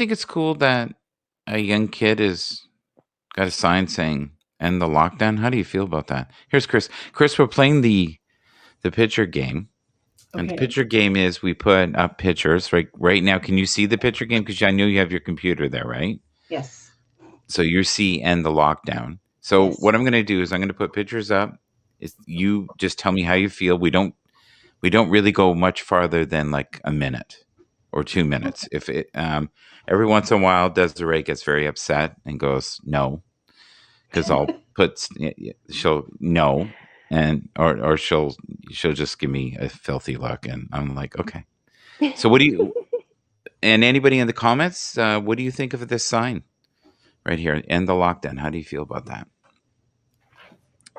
think it's cool that a young kid is got a sign saying "End the lockdown"? How do you feel about that? Here's Chris. Chris, we're playing the picture game, and the Okay. picture game is we put up pictures right now. Can you see the picture game? Because I know you have your computer there, right? Yes. So you see "End the lockdown." So Yes. what I'm going to do is I'm going to put pictures up. Is you just tell me how you feel. We don't really go much farther than like a minute or 2 minutes. If it every once in a while, Desiree gets very upset and goes no, because I'll put she'll no, and or she'll just give me a filthy look, and I'm like, okay. So what do you and anybody in the comments? What do you think of this sign right here? End the lockdown. How do you feel about that?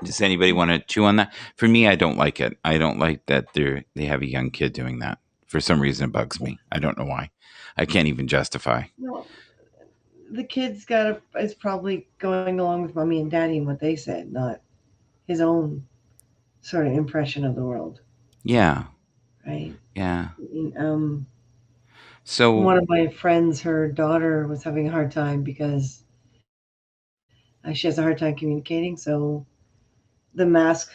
Does anybody want to chew on that? For me, I don't like it. I don't like that they have a young kid doing that. For some reason, it bugs me. I don't know why. I can't even justify. Well, the kid's is probably going along with mommy and daddy and what they said, not his own sort of impression of the world, Yeah, right? yeah. Um, So, one of my friends, her daughter was having a hard time because she has a hard time communicating. So the mask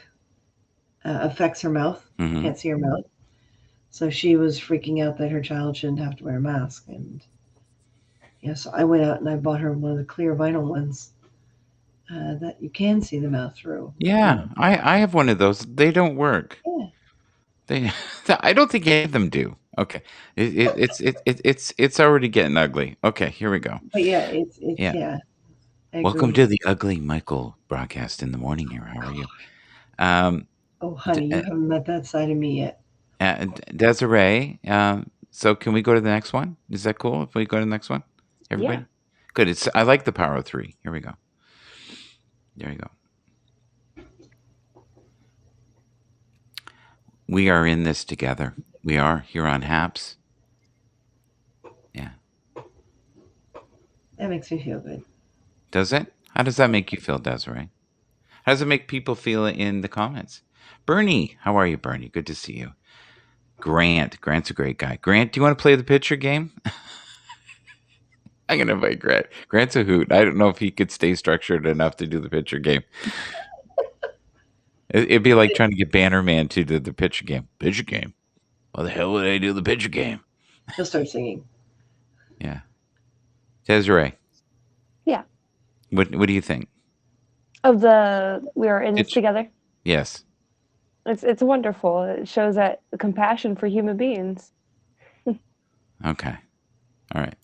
affects her mouth. You mhm. can't see her mouth. So she was freaking out that her child shouldn't have to wear a mask. And yeah, so I went out and I bought her one of the clear vinyl ones that you can see the mouth through. Yeah, Not, I have one of those. They don't work. yeah, They, I don't think any of them do. Okay, it's already getting ugly. Okay, here we go. but yeah, it's Yeah, yeah, I welcome agree. to the Ugly Michael broadcast in the morning. Here, how are you? Um, Oh, D- honey, you uh, haven't met that side of me yet. Desiree. So can we go to the next one? Is that cool if we go to the next one? Yeah. Everybody, good. It's I like the power of three. Here we go. There you go. We are in this together. We are here on Happs. Yeah. That makes me feel good. Does it? How does that make you feel, Desiree? How does it make people feel in the comments? Bernie, how are you, Bernie? Good to see you. Grant's a great guy. Grant, do you want to play the picture game? I'm gonna invite Grant. Grant's a hoot. I don't know if he could stay structured enough to do the picture game. It'd be like trying to get Bannerman to do the picture game. Picture game. Why the hell would I do the picture game? He'll start singing. Yeah. Desiree, Yeah. what do you think? Of the we are in this Pitch. together. Yes. It's wonderful. It shows that compassion for human beings. Okay. All right.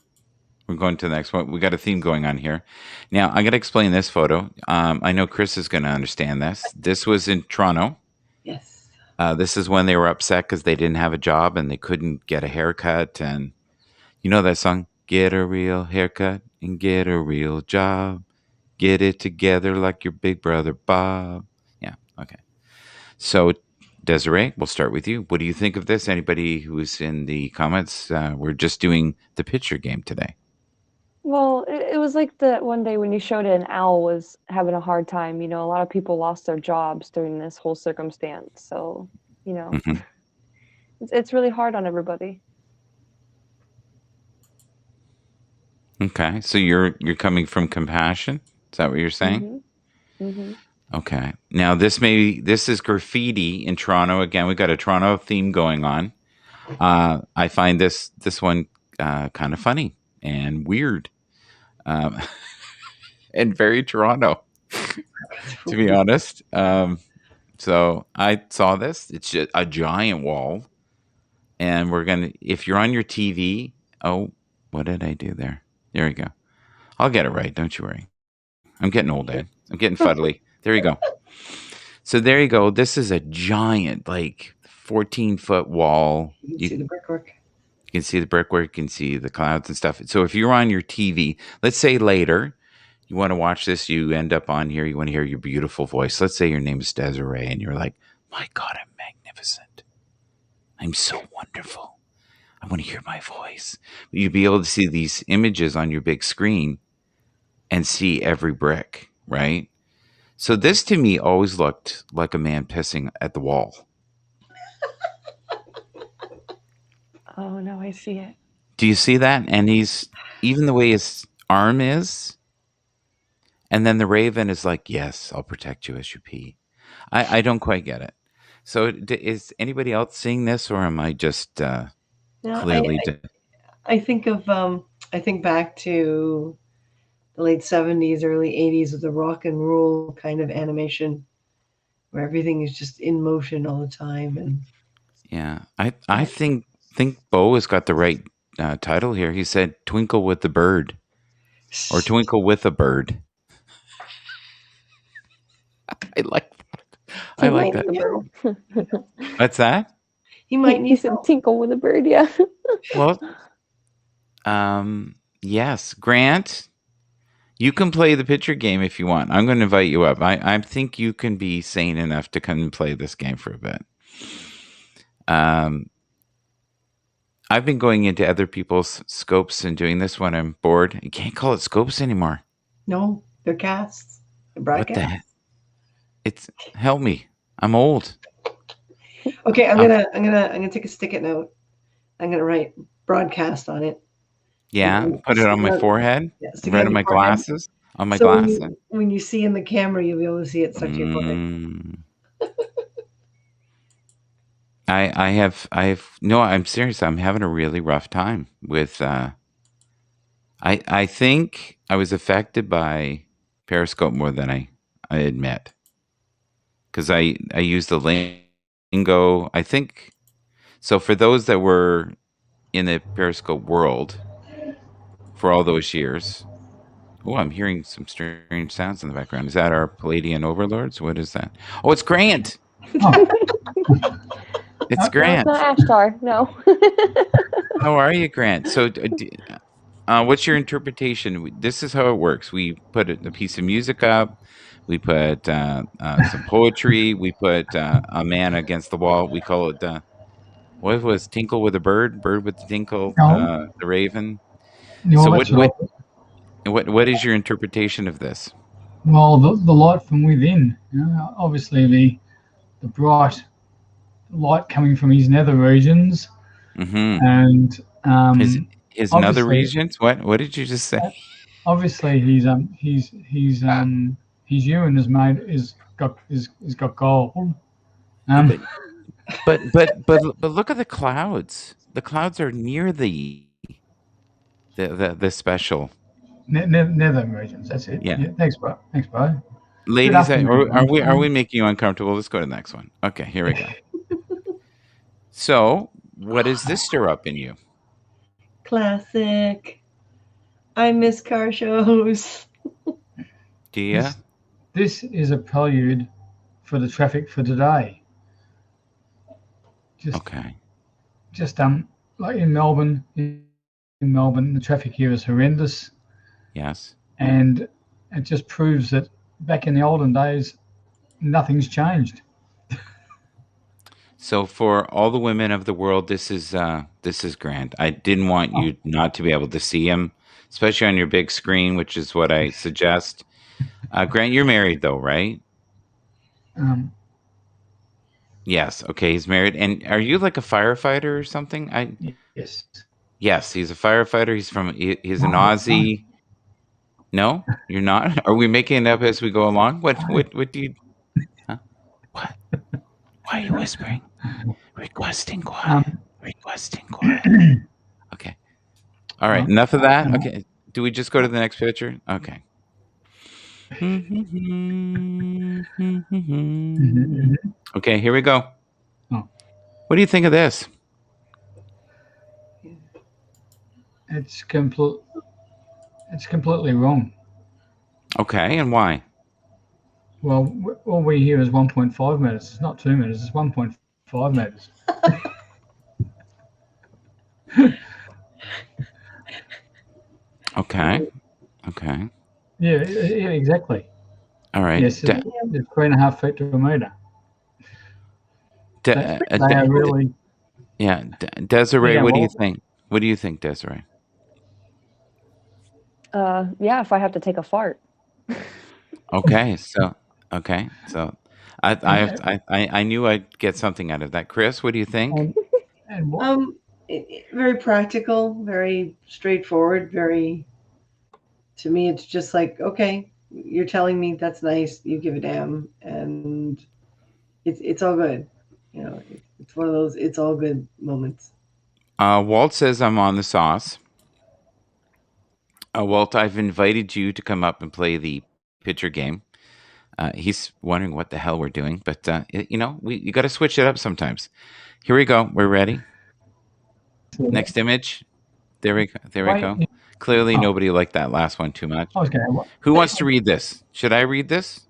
We're going to the next one. We got a theme going on here. Now I'm gonna explain this photo. I know Chris is gonna understand this. This was in Toronto. Yes. This is when they were upset because they didn't have a job and they couldn't get a haircut. And you know that song, "Get a real haircut and get a real job. Get it together like your big brother Bob." Yeah. Okay. So, Desiree, we'll start with you. What do you think of this? Anybody who's in the comments? We're just doing the picture game today. Well, it was like the one day when you showed it, an owl was having a hard time. You know, a lot of people lost their jobs during this whole circumstance. So, you know, Hmm. it's really hard on everybody. Okay. So you're coming from compassion. Is that what you're saying? Mhm. Mhm. Okay. Now this is graffiti in Toronto. Again, we got a Toronto theme going on. I find this one kind of funny and weird, um, and very Toronto, to be honest. So I saw this. It's just a giant wall, and we're gonna. If you're on your TV, oh, what did I do there? There you go. I'll get it right. Don't you worry. I'm getting old, Ed. I'm getting fuddly. There you go. So there you go. This is a giant, like 14-foot wall. You can You see the brickwork. can see the brickwork, you can see the clouds and stuff. So if you're on your TV, let's say later you want to watch this, you end up on here, you want to hear your beautiful voice. Let's say your name is Desiree, and you're like, my God, I'm magnificent. I'm so wonderful. I want to hear my voice. You'd be able to see these images on your big screen and see every brick, right? So this to me always looked like a man pissing at the wall. Oh no, I see it. Do you see that? And he's even the way his arm is, and then the raven is like, "Yes, I'll protect you as you pee." I don't quite get it. So, is anybody else seeing this, or am I just Now, clearly? I think of I think back to the late 70s, early 80s with the rock and roll kind of animation where everything is just in motion all the time. And Yeah, I think Bo has got the right title here. He said "Twinkle with the Bird" or "Twinkle with a Bird." I like I he like might that. know. What's that? He might He need said help. tinkle with a bird, yeah. Well, yes, Grant, you can play the picture game if you want. I'm going to invite you up. I think you can be sane enough to come and play this game for a bit. I've been going into other people's scopes and doing this when I'm bored. You can't call it scopes anymore. No, they're casts. They're What the broadcasts. heck? It's help me. I'm old. Okay, I'm I'm, gonna take a stick-it note. I'm gonna write broadcast on it. yeah, And put it stick on it my on, forehead, yeah, stick it right on on your my forehead. glasses, on my So glasses. when you see in the camera, you'll be able to see it stuck to your forehead. I have no, I'm serious. I'm having a really rough time with I think I was affected by Periscope more than I admit. Cuz I use the lingo. I think so for those that were in the Periscope world for all those years. Oh, I'm hearing some strange sounds in the background. Is that our Palladian overlords? What is that? Oh, it's Grant. Oh, It's No, it's Grant. not Ashtar. No. How are you, Grant? So, what's your interpretation? This is how it works. We put a piece of music up. We put some poetry. We put a man against the wall. We call it what was Tinkle with a Bird, Bird with the Tinkle, no, the Raven. no, So, that's right. what is your interpretation of this? Well, the light from within, obviously the bright light coming from his nether regions, Mm-hmm. and His his nether obviously, regions. What did you just say? obviously his urine is got gold. Yeah, Um, but look at the clouds. The clouds are near the special. nether regions. That's it. Yeah. Yeah, thanks, bro. Thanks, bro. Good Ladies, afternoon, are everyone. we making you uncomfortable? Let's go to the next one. Okay, here we go. So, what does this stir up in you? Classic. I miss car shows. Do you? This is a prelude for the traffic for today. Just Okay. just like in Melbourne, the traffic here is horrendous, Yes. and it just proves that back in the olden days, nothing's changed. So, for all the women of the world, this is Grant. I didn't want you not to be able to see him, especially on your big screen, which is what I suggest. Grant, you're married though, right? Um, Yes. Okay, he's married. And are you like a firefighter or something? yes. Yes, he's a firefighter. He's an No, no. Aussie. No, you're not. Are we making it up as we go along? What do you? Huh? What? Why are you whispering? Requesting quiet. Requesting quiet. Okay. All right. Enough of that. Okay. Do we just go to the next picture? Okay. Okay. Here we go. Oh. What do you think of this? It's completely wrong. Okay, and why? Well, all we hear is 1.5 meters. It's not 2 meters. It's 1.5 meters. Okay. Okay. Yeah, exactly. All right. Yes, it's 3.5 feet to a meter. They are really. Yeah, Desiree, Yeah, what do you well, think? What do you think, Desiree? Yeah, if I have to take a fart. Okay, so I knew I'd get something out of that. Chris, what do you think? and what? very practical, very straightforward, very. To me, it's just like, okay, you're telling me that's nice. You give a damn, and it's all good. It's one of those it's all good moments. Walt says I'm on the sauce. Walt, I've invited you to come up and play the pitcher game. He's wondering what the hell we're doing, but you got to switch it up sometimes. Here we go. We're ready. Next image. There we go. There we Wait, go. Clearly, oh, nobody liked that last one too much. I was going to. Who wants to read this? Should I read this?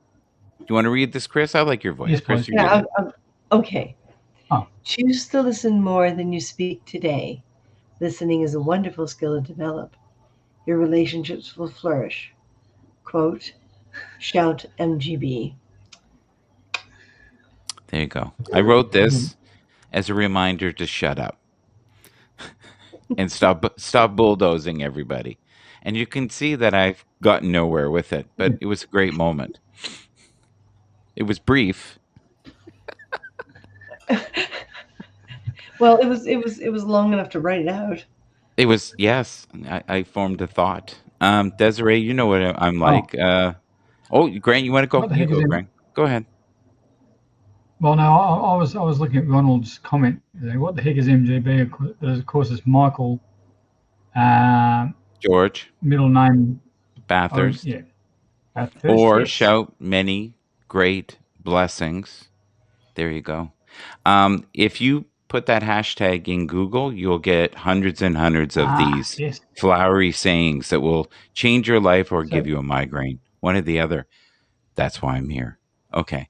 Do you want to read this, Chris? I like your voice. Yes, Chris, please. you read Yeah, it. okay. Oh. Choose to listen more than you speak today. Listening is a wonderful skill to develop. Your relationships will flourish. Quote, shout MGB. There you go. I wrote this as a reminder to shut up and stop bulldozing everybody. And you can see that I've gotten nowhere with it, but it was a great moment. It was brief. Well, it was long enough to write it out. It was, yes. I formed a thought. Desiree, you know what I'm like. Grant, you want to go? What the You heck is go, it? Grant. Go ahead. Well, no, I was looking at Ronald's comment. What the heck is MGB? Of course, it's Michael. George Middle name. Bathurst. Yeah. Bathurst, Or yes. shout many great blessings. There you go. If you put that hashtag in Google, you'll get hundreds and hundreds of these Yes. flowery sayings that will change your life or So- give you a migraine. One or the other. That's why I'm here. Okay.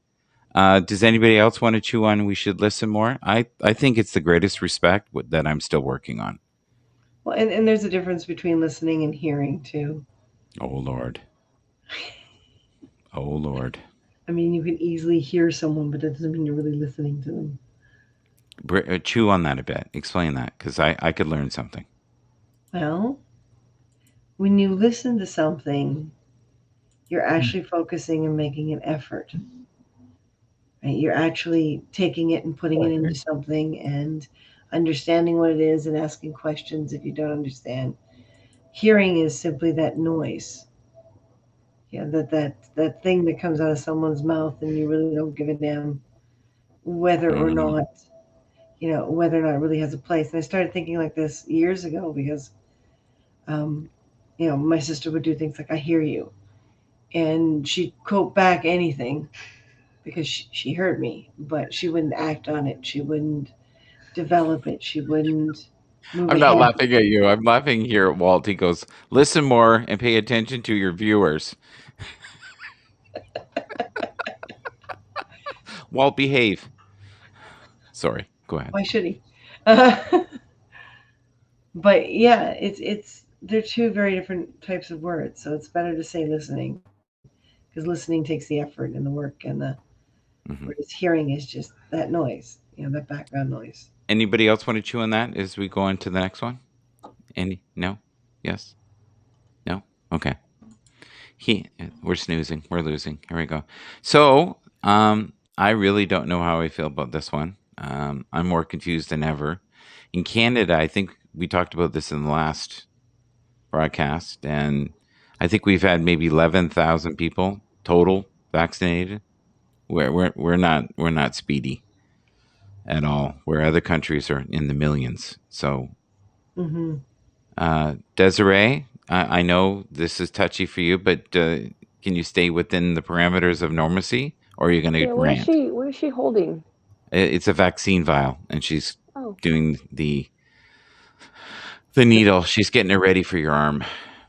Does anybody else want to chew on we should listen more? I think it's the greatest respect that I'm still working on. Well, and there's a difference between listening and hearing too. Oh, Lord. Oh, Lord. I mean, you can easily hear someone, but that doesn't mean you're really listening to them. Chew on that a bit. Explain that, because I could learn something. Well, when you listen to something, you're actually focusing and making an effort. Right? You're actually taking it and putting it into something and understanding what it is and asking questions if you don't understand. Hearing is simply that noise. Yeah, that thing that comes out of someone's mouth and you really don't give a damn whether or not whether or not it really has a place. And I started thinking like this years ago because my sister would do things like, I hear you, and she'd quote back anything because she heard me, but she wouldn't act on it. She wouldn't develop it. She wouldn't move I'm not ahead. laughing at you. I'm laughing here at Walt. He goes, listen more and pay attention to your viewers. Walt, behave. Sorry, go ahead. Why should he? But yeah, it's they're two very different types of words. So it's better to say listening, because listening takes the effort and the work, and whereas hearing is just that noise, that background noise. Anybody else want to chew on that as we go on to the next one? No? Yes? No? Okay. We're snoozing. We're losing. Here we go. So, I really don't know how I feel about this one. I'm more confused than ever. In Canada, I think we talked about this in the last broadcast, and I think we've had maybe 11,000 people total vaccinated. We're not speedy at all, where other countries are in the millions. So, Desiree, I know this is touchy for you, but can you stay within the parameters of normacy, or are you going to rant? What is she holding? It's a vaccine vial, and she's Oh. doing the needle. She's getting it ready for your arm.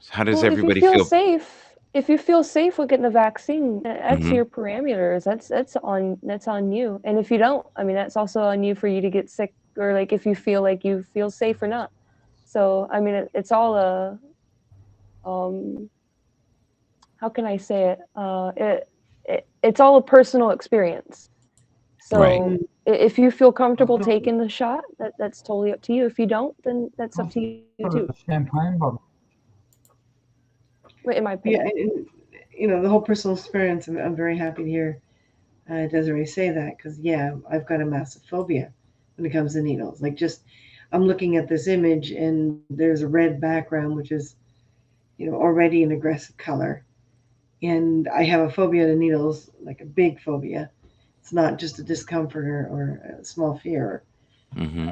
How does everybody if you feel? safe, if you feel safe with getting the vaccine, that's Mhm. your parameters. That's on you. And if you don't, I mean, that's also on you for you to get sick, or like if you feel safe or not. So I mean, it's all a how can I say it? It's all a personal experience. So Right. if you feel comfortable taking the shot, that's totally up to you. If you don't, then that's up to you too. Champagne bottle. In my opinion. Yeah, and, the whole personal experience. I'm very happy to hear Desiree say that, because I've got a massive phobia when it comes to needles. Like, just I'm looking at this image and there's a red background, which is, already an aggressive color. And I have a phobia to needles, like a big phobia. It's not just a discomfort or a small fear. Mm-hmm.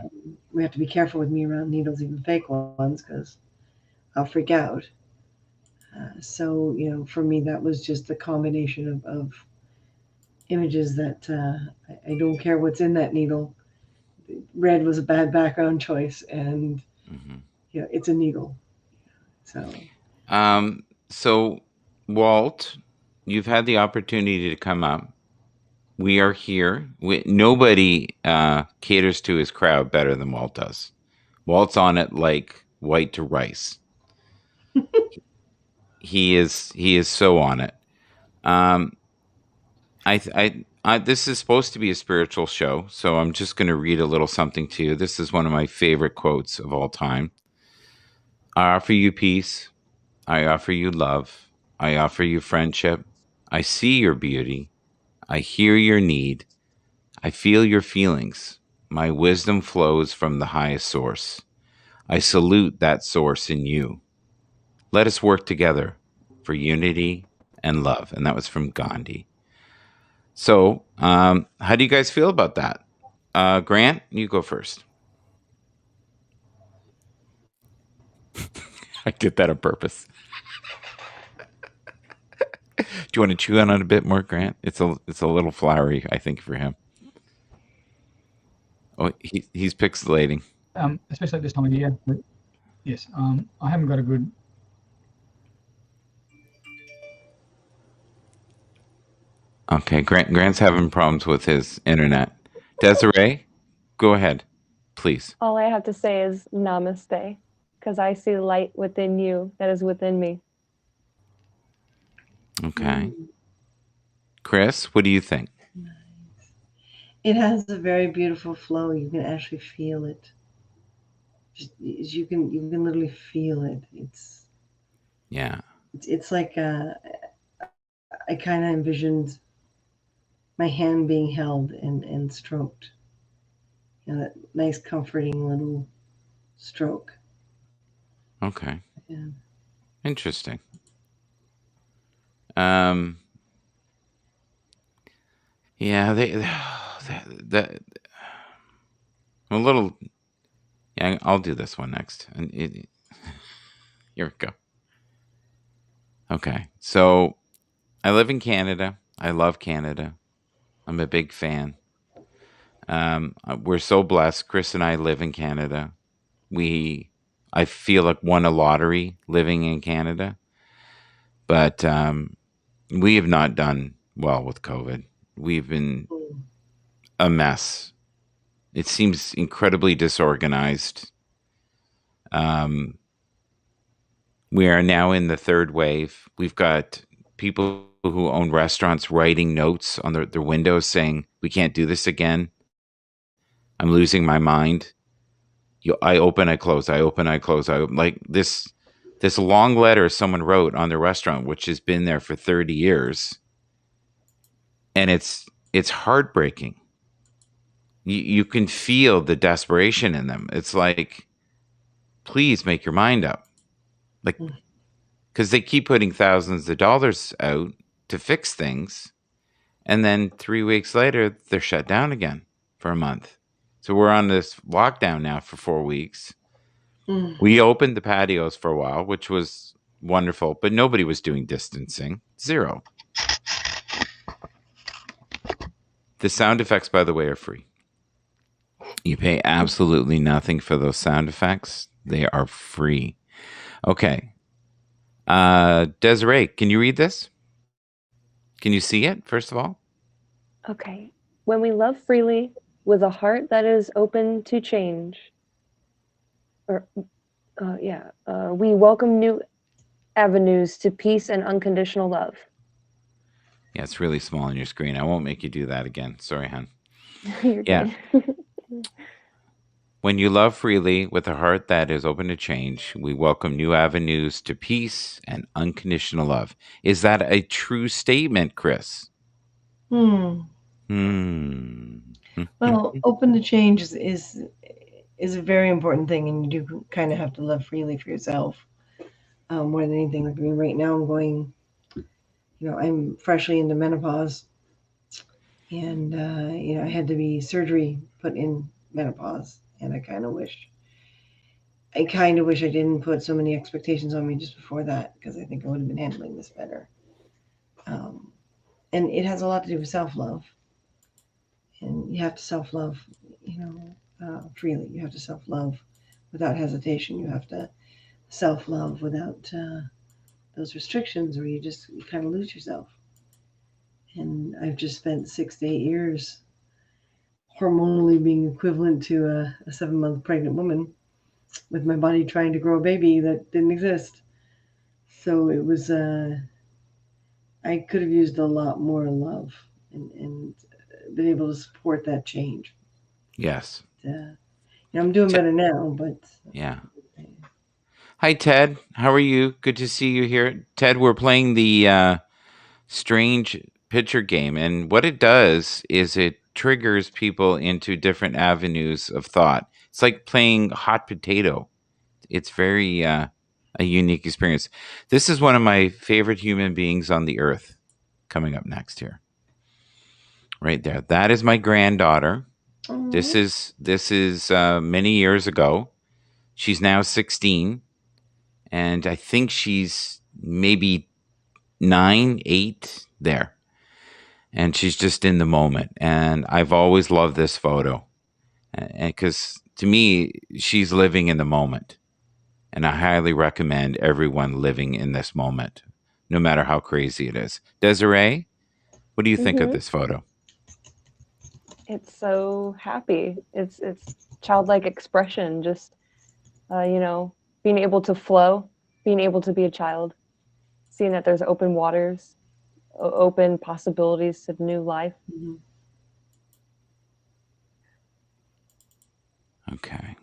We have to be careful with me around needles, even fake ones, because I'll freak out. So, for me, that was just a combination of images that I don't care what's in that needle. Red was a bad background choice, and Mm-hmm. it's a needle. So, So, Walt, you've had the opportunity to come up. We are here. Nobody caters to his crowd better than Walt does. Walt's on it like white to rice. He is so on it. Um, this is supposed to be a spiritual show, so I'm just going to read a little something to you. This is one of my favorite quotes of all time. I offer you peace. I offer you love. I offer you friendship. I see your beauty. I hear your need. I feel your feelings. My wisdom flows from the highest source. I salute that source in you. Let us work together for unity and love. And that was from Gandhi. So, how do you guys feel about that? Grant, you go first. I did that on purpose. Do you want to chew on it a bit more, Grant? It's a little flowery, I think, for him. Oh, he's pixelating. Especially at this time of year. But yes, I haven't got a good. Okay, Grant's having problems with his internet. Desiree, go ahead, please. All I have to say is namaste, because I see light within you that is within me. Okay. Chris, what do you think? it has a very beautiful flow. You can actually feel it. You can literally feel it. Yeah. It's like I kind of envisioned my hand being held and stroked. That nice, comforting little stroke. Okay. Yeah. Interesting. Yeah, that a little. Yeah, I'll do this one next. And here we go. Okay, so I live in Canada. I love Canada. I'm a big fan. We're so blessed. Chris and I live in Canada. I feel like won a lottery living in Canada, but we have not done well with COVID. We've been a mess. It seems incredibly disorganized. We are now in the third wave. We've got people who own restaurants writing notes on their windows saying, "We can't do this again. I'm losing my mind." I open, I close, I open, I close. Like this long letter someone wrote on their restaurant, which has been there for 30 years. And it's heartbreaking. You can feel the desperation in them. It's like, please make your mind up. Like, because they keep putting thousands of dollars out to fix things. And then 3 weeks later, they're shut down again for a month. So we're on this lockdown now for 4 weeks. We opened the patios for a while, which was wonderful, but nobody was doing distancing. Zero. The sound effects, by the way, are free. You pay absolutely nothing for those sound effects. They are free. Okay. Desiree, can you read this? Can you see it, first of all? Okay. When we love freely with a heart that is open to change, we welcome new avenues to peace and unconditional love. Yeah, it's really small on your screen. I won't make you do that again. Sorry, hon. You're Yeah. good. When you love freely with a heart that is open to change, we welcome new avenues to peace and unconditional love. Is that a true statement, Chris? Well, open to change is is a very important thing, and you do kind of have to love freely for yourself more than anything. Like, I mean, right now I'm going, I'm freshly into menopause, and I had to be surgery put in menopause, and I kind of wish I didn't put so many expectations on me just before that, because I think I would have been handling this better. Um, and it has a lot to do with self love, and you have to self love, freely. You have to self love without hesitation. You have to self love without those restrictions, or you kind of lose yourself. And I've just spent 6 to 8 years hormonally being equivalent to a 7-month pregnant woman, with my body trying to grow a baby that didn't exist. So it was, I could have used a lot more love, and been able to support that change. Yes. I'm doing better now, but Yeah. Hi, Ted. How are you? Good to see you here. Ted, we're playing the strange picture game, and what it does is it triggers people into different avenues of thought. It's like playing hot potato. It's very a unique experience. This is one of my favorite human beings on the earth coming up next here. Right there. That is my granddaughter. This is many years ago. She's now 16, and I think she's maybe 9, 8 there. And she's just in the moment. And I've always loved this photo, because to me, she's living in the moment. And I highly recommend everyone living in this moment, no matter how crazy it is. Desiree, what do you think of this photo? It's so happy. It's childlike expression, just being able to flow, being able to be a child, seeing that there's open waters, open possibilities of new life. mm-hmm. Okay.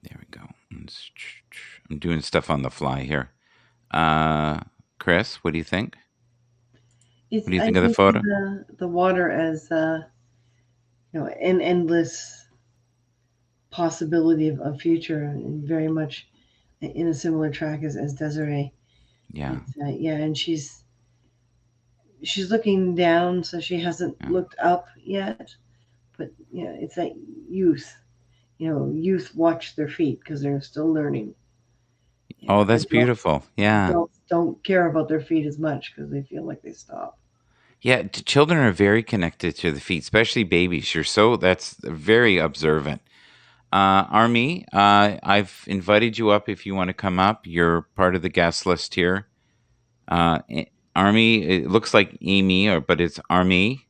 There we go. I'm doing stuff on the fly here. Chris, what do you think? What do you think of the photo? The water as an endless possibility of future, and very much in a similar track as Desiree. Yeah. And she's looking down, so she hasn't looked up yet. But it's that youth. Youth watch their feet because they're still learning. Oh, that's beautiful. Yeah. Don't care about their feet as much because they feel like they stop. Yeah, children are very connected to the feet, especially babies. That's very observant. Army, I've invited you up if you want to come up. You're part of the guest list here. Army, it looks like Amy, but it's Army.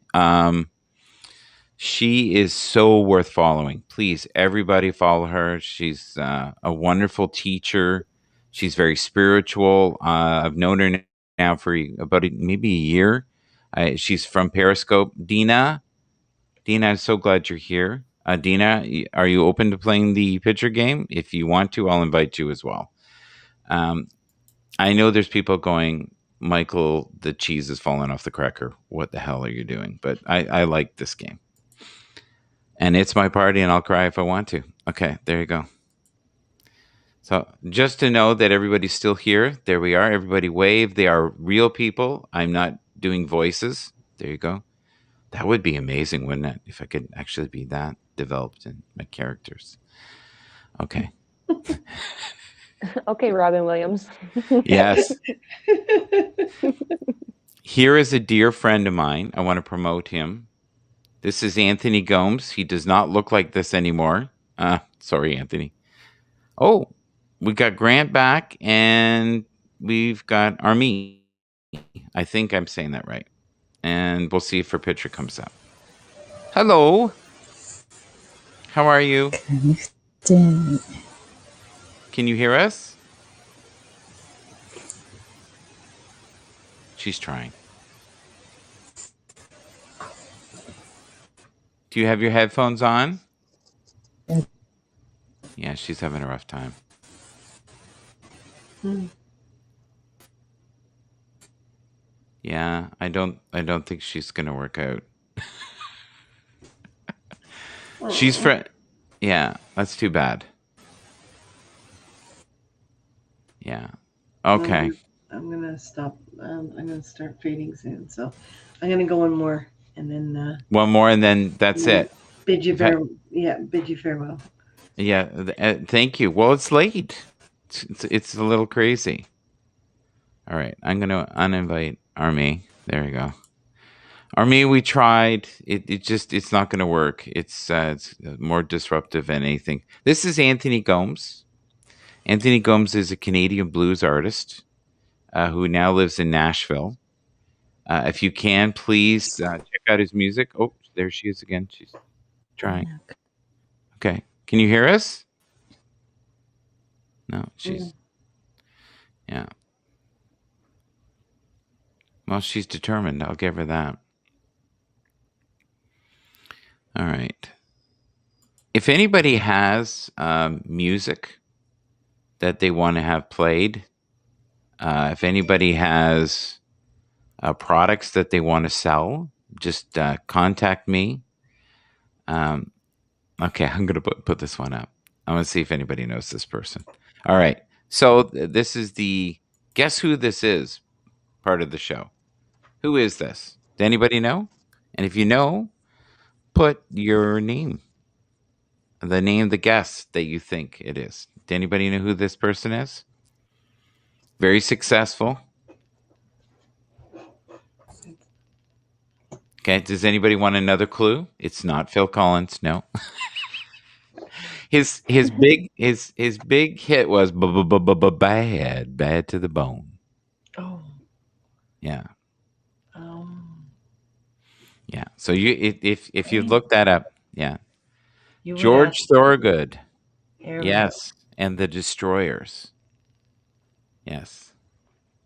She is so worth following. Please, everybody follow her. She's a wonderful teacher. She's very spiritual. I've known her now for about maybe a year. She's from Periscope. Dina, I'm so glad you're here. Dina, are you open to playing the picture game? If you want to, I'll invite you as well. I know there's people going, Michael, the cheese is falling off the cracker. What the hell are you doing? But I like this game. And it's my party, and I'll cry if I want to. Okay, there you go. So just to know that everybody's still here. There we are. Everybody wave. They are real people. I'm not doing voices. There you go. That would be amazing, wouldn't it? If I could actually be that developed in my characters. Okay. Okay, Robin Williams. Yes. Here is a dear friend of mine. I want to promote him. This is Anthony Gomes. He does not look like this anymore. Sorry, Anthony. Oh, we got Grant back, and we've got Army. I think I'm saying that right. And we'll see if her picture comes up. Hello. How are you? Can you hear us? She's trying. Do you have your headphones on? Yeah, she's having a rough time. Yeah, I don't think she's gonna work out. She's from. Yeah, that's too bad. Yeah. Okay. I'm gonna stop. I'm gonna start fading soon. So I'm gonna go one more and then One more, and then that's it. bid you In fact, bid you farewell. yeah. Thank you. Well, it's late. It's a little crazy. All right. I'm gonna uninvite Army. There you go. Army, we tried. It's not going to work. It's more disruptive than anything. This is Anthony Gomes. Anthony Gomes is a Canadian blues artist who now lives in Nashville. If you can, please check out his music. Oh, there she is again. She's trying. Okay. Can you hear us? No, she's. Yeah. Well, she's determined. I'll give her that. All right. If anybody has music that they want to have played, if anybody has products that they want to sell, just contact me. Okay, I'm going to put this one up. I'm going to see if anybody knows this person. All right. So this is the guess who this is part of the show. Who is this? Does anybody know? And if you know, put your name, the name of the guest that you think it is. Does anybody know who this person is? Very successful. Okay. Does anybody want another clue? It's not Phil Collins. No. His big hit was bad to the bone. Oh. Yeah. Um. Yeah. So if you look that up, yeah. You would George ask Thorogood. There we Yes. And the Destroyers. Yes.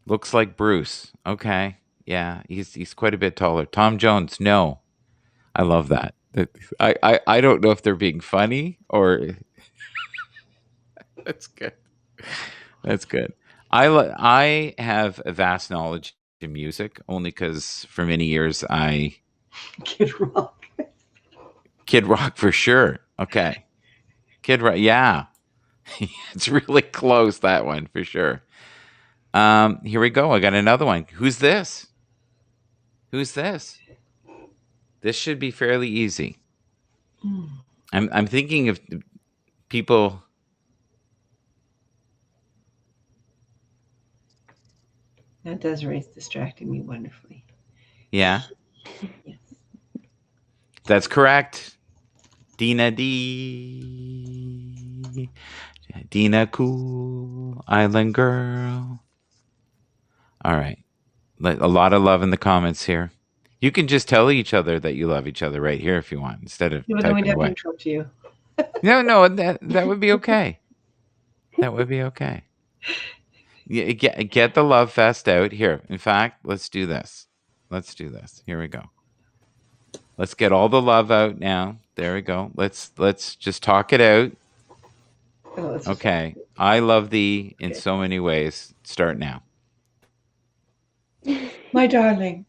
Looks like Bruce. Okay. Yeah. He's quite a bit taller. Tom Jones. No. I love that. I don't know if they're being funny or that's good. That's good. I have a vast knowledge in music only because for many years I go. Kid Rock. Kid Rock for sure. Okay, Kid Rock. Yeah, it's really close that one for sure. Here we go. I got another one. Who's this? Who's this? This should be fairly easy. I'm thinking of people. Now Desiree's distracting me wonderfully. Yeah, Yes. that's correct. Dina D. Dina Cool Island Girl. All right. A lot of love in the comments here. You can just tell each other that you love each other right here if you want, instead of Even though we'd typing have to away. interrupt you. No, that would be okay. That would be okay. Get the love fest out here. In fact, let's do this. Let's do this. Here we go. Let's get all the love out now. There we go. Let's just talk it out. Oh, it's Okay. I love thee in so many ways. Start now. My darling.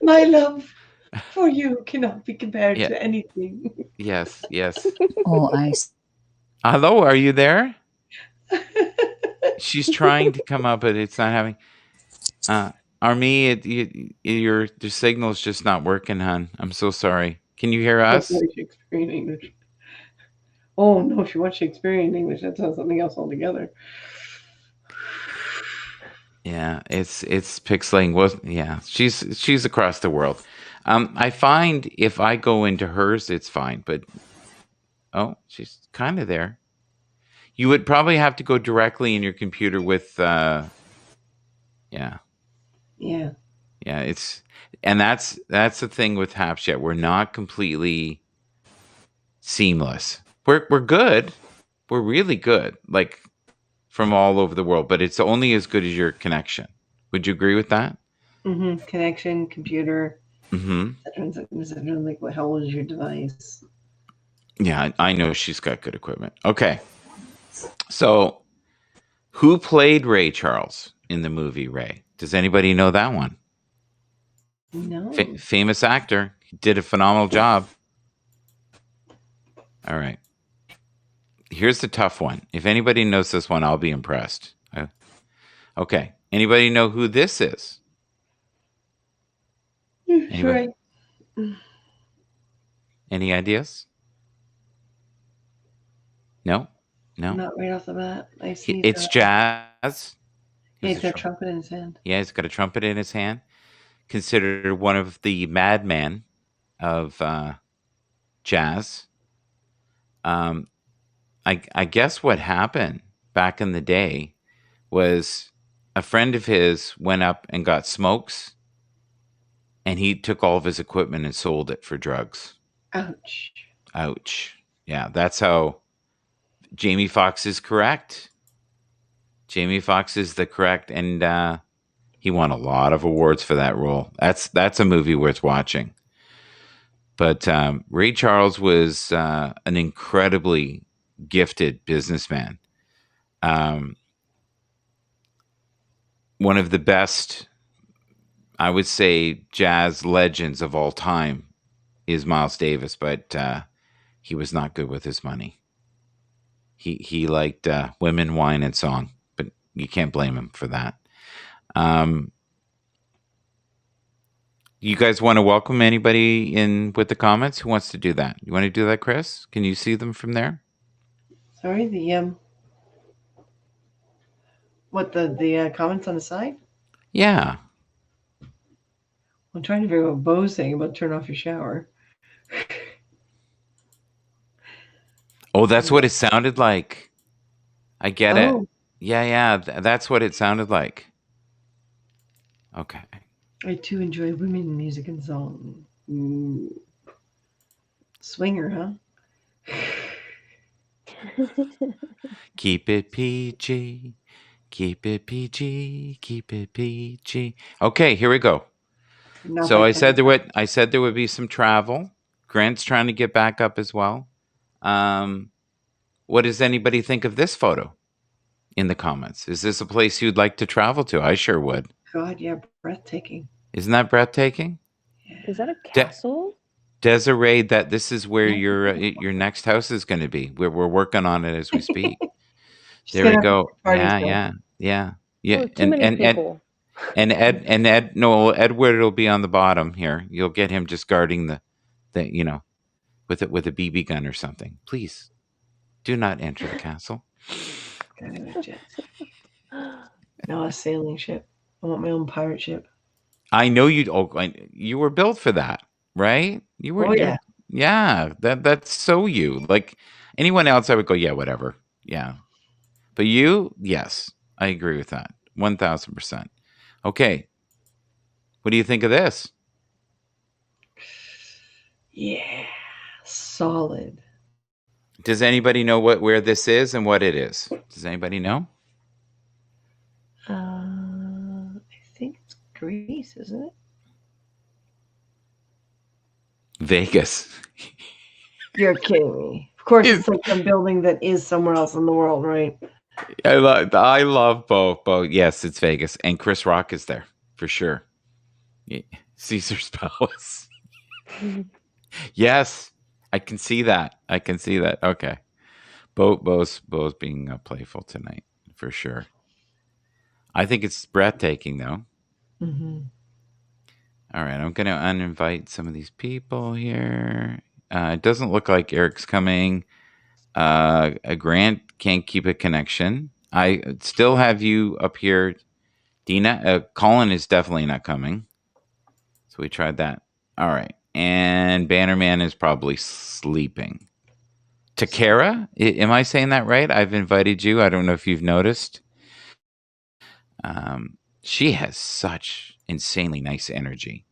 My love for you cannot be compared Yeah. to anything. Yes. Oh, Hello, are you there? She's trying to come up, but it's not having. Army, your signal's just not working, hon. I'm so sorry. Can you hear us? That's Shakespearean English. Oh no, if you watch Shakespearean English, that sounds something else altogether. Yeah, it's pixelating. Was yeah, she's across the world. I find if I go into hers, it's fine. But she's kind of there. You would probably have to go directly in your computer with. Yeah. Yeah. Yeah, that's the thing with Happs yet. We're not completely seamless. We're good. We're really good, like from all over the world, but it's only as good as your connection. Would you agree with that? Mm-hmm. Connection, computer, Mm-hmm. etc. Like, how old is your device? Yeah, I know she's got good equipment. Okay. So, who played Ray Charles in the movie Ray? Does anybody know that one? No. Famous actor. He did a phenomenal job. All right. Here's the tough one. If anybody knows this one, I'll be impressed. Okay. Anybody know who this is? Anybody? Right. Any ideas? No? No? Not right off the bat. I see. It's jazz. He's got a trumpet in his hand. Yeah, he's got a trumpet in his hand. Considered one of the madmen of jazz. I guess what happened back in the day was a friend of his went up and got smokes, and he took all of his equipment and sold it for drugs. Ouch. Ouch. Yeah, that's how Jamie Foxx is correct. Jamie Foxx is the correct, and he won a lot of awards for that role. That's a movie worth watching. But Ray Charles was an incredibly gifted businessman. One of the best, I would say, jazz legends of all time is Miles Davis, but he was not good with his money. He liked women, wine, and song, but you can't blame him for that. You guys want to welcome anybody in with the comments? Who wants to do that? You want to do that, Chris? Can you see them from there? Sorry, the what the comments on the side? Yeah. I'm trying to figure out what Bo's saying about turn off your shower. Oh, that's what it sounded like. I get it. Oh. Yeah. That's what it sounded like. Okay. I too enjoy women music and song. Ooh. Swinger, huh? Keep it PG. Keep it PG. Keep it PG. Okay, here we go. So I said there would be some travel. Grant's trying to get back up as well. What does anybody think of this photo in the comments? Is this a place you'd like to travel to? I sure would. God, yeah, breathtaking. Isn't that breathtaking? Is that a castle? Desiree, that this is where your next house is going to be. We're working on it as we speak. There we go. Yeah. Oh, too many people. And Edward will be on the bottom here. You'll get him just guarding the with a BB gun or something. Please do not enter the castle. No, a sailing ship. I want my own pirate ship. I know you were built for that, right? You were. Oh, yeah. Yeah. That's so you. Like anyone else, I would go, yeah, whatever. Yeah. But you, yes, I agree with that. 1000%. Okay. What do you think of this? Yeah. Solid. Does anybody know where this is and what it is? Does anybody know? I think it's Greece, isn't it? Vegas. You're kidding me. Of course, it's like some building that is somewhere else in the world, right? I love Bo. Yes, it's Vegas, and Chris Rock is there for sure. Yeah. Caesar's Palace. Yes, I can see that. Okay, Bo's being playful tonight for sure. I think it's breathtaking, though. Mm-hmm. All right, I'm going to uninvite some of these people here. It doesn't look like Eric's coming. Grant can't keep a connection. I still have you up here, Dina. Colin is definitely not coming. So we tried that. All right. And Bannerman is probably sleeping. Takara, am I saying that right? I've invited you. I don't know if you've noticed. She has such insanely nice energy.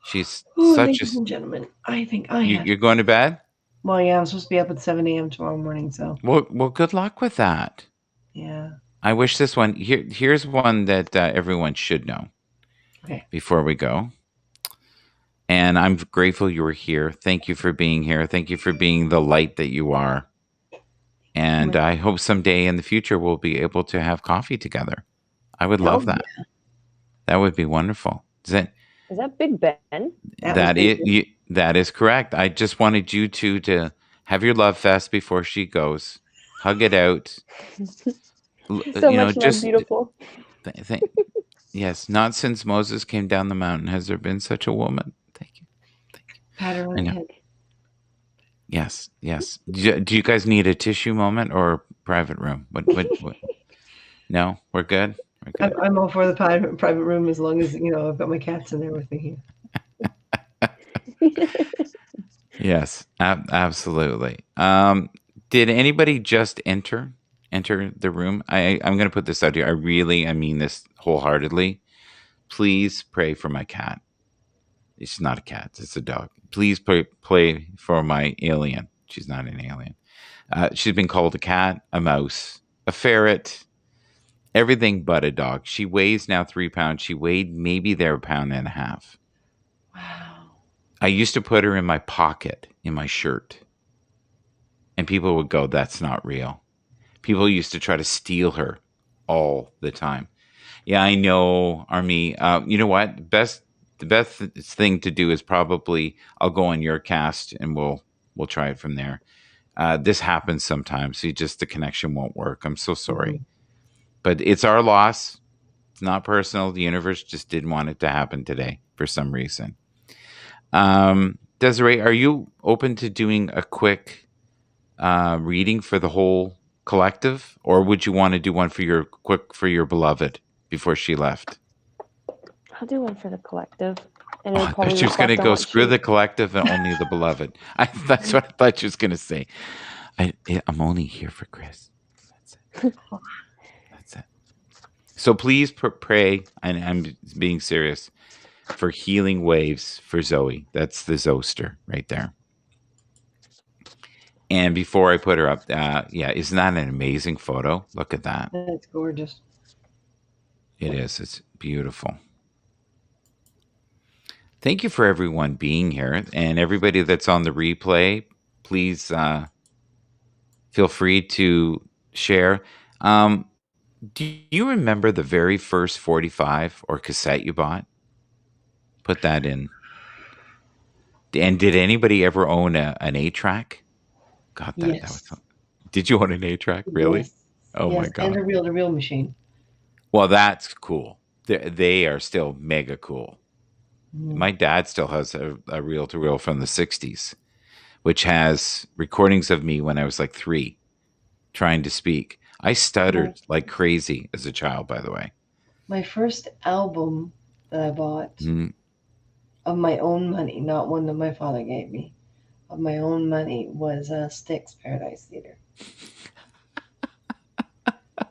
She's ladies and gentlemen, I think you're going to bed? Well, yeah, I'm supposed to be up at 7 a.m. tomorrow morning, so. Well, good luck with that. Yeah. I wish this one, here's one that everyone should know. Okay. Before we go. And I'm grateful you were here. Thank you for being here. Thank you for being the light that you are. And I hope someday in the future we'll be able to have coffee together. I would love that. Yeah. That would be wonderful. Is that Big Ben? That was big. That is correct. I just wanted you two to have your love fest before she goes. Hug it out. So much love, just beautiful. yes. Not since Moses came down the mountain has there been such a woman. Thank you. Pat her on I the know. head. Yes. Do you guys need a tissue moment or a private room? What? No, we're good. We're good. I'm all for the private room as long as I've got my cats in there with me here. Yes, absolutely. Did anybody just enter the room? I'm going to put this out here. I mean this wholeheartedly. Please pray for my cat. It's not a cat. It's a dog. Please pray for my alien. She's not an alien. She's been called a cat, a mouse, a ferret, everything but a dog. She weighs now 3 pounds. She weighed maybe there 1.5 pounds. Wow. I used to put her in my pocket in my shirt. And people would go, that's not real. People used to try to steal her all the time. Yeah, I know, Army. You know what? The best thing to do is probably I'll go on your cast and we'll try it from there. This happens sometimes. The connection won't work. I'm so sorry. But it's our loss. It's not personal. The universe just didn't want it to happen today for some reason. Desiree, are you open to doing a quick reading for the whole collective, or would you want to do one for your beloved before she left? I'll do one for the collective. And Oh, it'll I probably thought she was going to reflect on go what screw she- the collective and only the beloved. That's what I thought she was going to say. I'm only here for Chris. That's it. That's it. So please pray, and I'm being serious, for healing waves for Zoe. That's the Zoster right there. And before I put her up, isn't that an amazing photo? Look at that. That's gorgeous. It is. It's beautiful. Thank you for everyone being here, and everybody that's on the replay. Please feel free to share. Do you remember the very first 45 or cassette you bought? Put that in. And did anybody ever own an 8-track? God, that Yes. was. Did you own an 8-track? Really? Yes. Oh my Yes, God. and a reel-to-reel machine. Well, that's cool. They are still mega cool. My dad still has a reel-to-reel from the 60s, which has recordings of me when I was like 3 trying to speak. I stuttered like crazy as a child, by the way. My first album that I bought Mm. of my own money, not one that my father gave me, of my own money, was Styx Paradise Theater.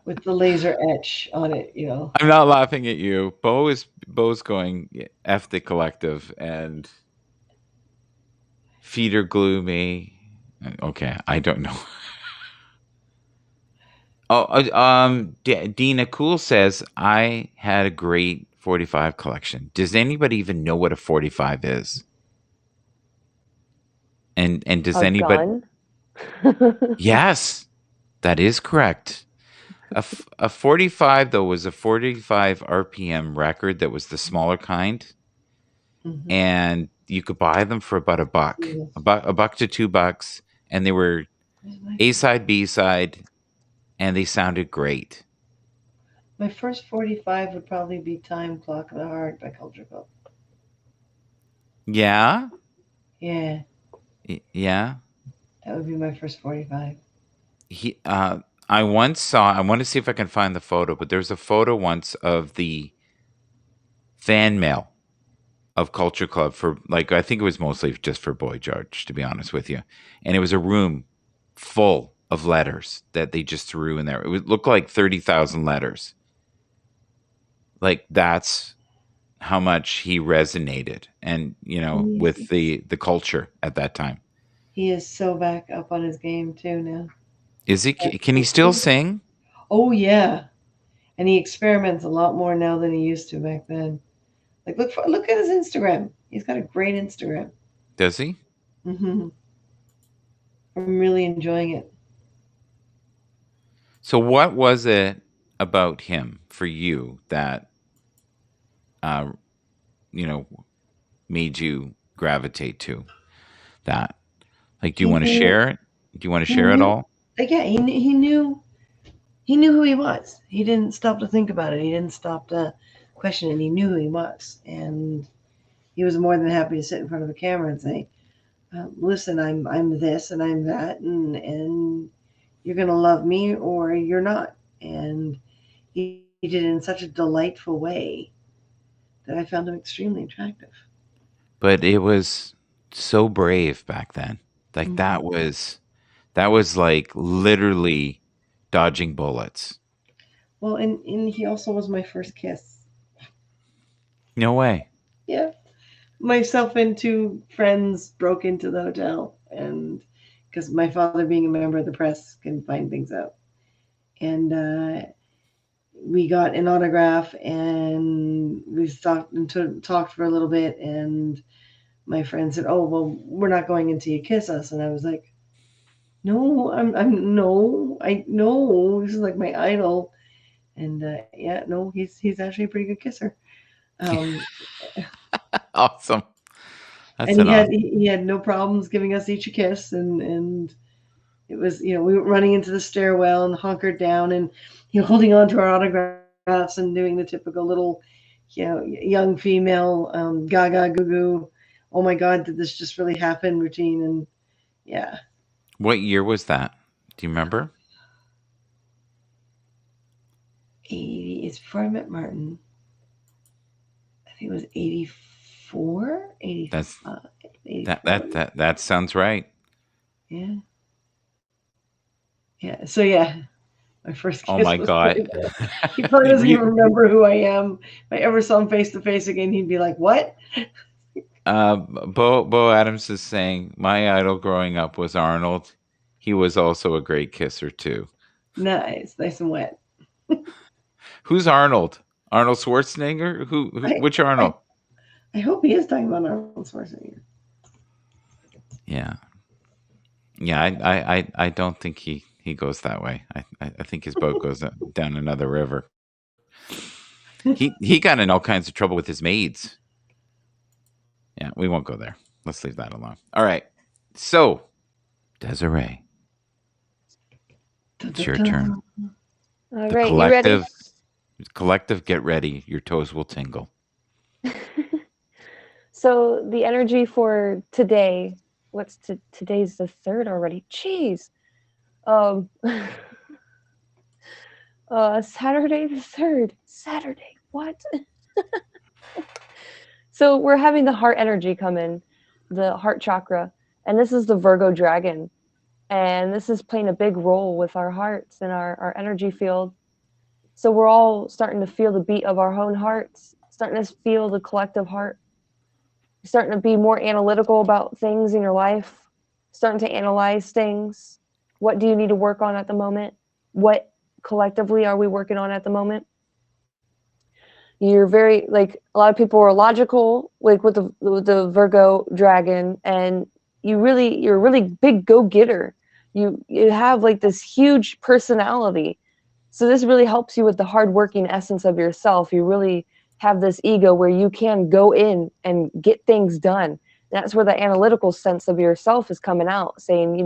With the laser etch on it, I'm not laughing at you. Bo's going F the collective and feeder glue me. Okay, I don't know. Dina Cool says I had a great 45 collection. Does anybody even know what a 45 is? And does anybody? Gun? Yes, that is correct. A 45 though was a 45 RPM record that was the smaller kind, and you could buy them for about $1, Yes. $1 to $2, and they were A side, B side, and they sounded great. My first 45 would probably be Time Clock of the Heart by Culture Club. Yeah, Yeah, yeah. that would be my first 45. I once saw. I want to see if I can find the photo, but there's a photo once of the fan mail of Culture Club for I think it was mostly just for Boy George, to be honest with you. And it was a room full of letters that they just threw in there. It would look like 30,000 letters. That's how much he resonated, and with the culture at that time. He is so back up on his game too now. Is he? Can he still sing? Oh yeah, and he experiments a lot more now than he used to back then. Look at his Instagram. He's got a great Instagram. Does he? I'm really enjoying it. So what was it about him for you that made you gravitate to that? Like, do you He want to knew. share it? Do you want to He share it knew. all? Like, yeah, he knew. He knew who he was. He didn't stop to think about it. He didn't stop to question it. He knew who he was, and he was more than happy to sit in front of a camera and say, "Listen, I'm this and I'm that, and you're gonna love me or you're not." And he did it in such a delightful way that I found him extremely attractive. But it was so brave back then. Like Mhm. that was like literally dodging bullets. Well, and he also was my first kiss. No way. Yeah. Myself and two friends broke into the hotel, and because my father, being a member of the press, can find things out. And we got an autograph, and we talked and talked for a little bit. And my friend said, "Oh, well, we're not going until you kiss us." And I was like, "No, I'm no, I no. This is like my idol." And yeah, no, he's actually a pretty good kisser. Um, Awesome. That's and an awesome. he had no problems giving us each a kiss, and it was, we were running into the stairwell and hunkered down and, holding on to our autographs and doing the typical little, young female, gaga goo goo, oh my God, did this just really happen routine. And yeah, What year was that? Do you remember? 80 is before I met Martin. I think it was 84, That's 85, that 84. that that that sounds right. Yeah. Yeah. So yeah, my first Oh kiss my was god. pretty bad. He probably doesn't even remember who I am. If I ever saw him face to face again, he'd be like, "What?" Bo Adams is saying my idol growing up was Arnold. He was also a great kisser too. Nice and wet. Who's Arnold? Arnold Schwarzenegger? Who I, which Arnold? I, I hope he is talking about Arnold Schwarzenegger. Yeah. Yeah, I don't think he goes that way. I think his boat goes down another river. He got in all kinds of trouble with his maids. Yeah, we won't go there. Let's leave that alone. All right. So, Desiree, it's your turn. All The right, you ready? collective, get ready. Your toes will tingle. So the energy for today, today's the 3rd already. Jeez. Um Saturday the 3rd. Saturday. What? So we're having the heart energy come in, the heart chakra, and this is the Virgo dragon. And this is playing a big role with our hearts and our energy field. So we're all starting to feel the beat of our own hearts, starting to feel the collective heart, starting to be more analytical about things in your life, starting to analyze things. What do you need to work on at the moment? What collectively are we working on at the moment? You're very, like, a lot of people are logical, like with the Virgo dragon, and you're a really big go-getter. You have like this huge personality. So this really helps you with the hardworking essence of yourself. You really have this ego where you can go in and get things done. That's where the analytical sense of yourself is coming out, saying,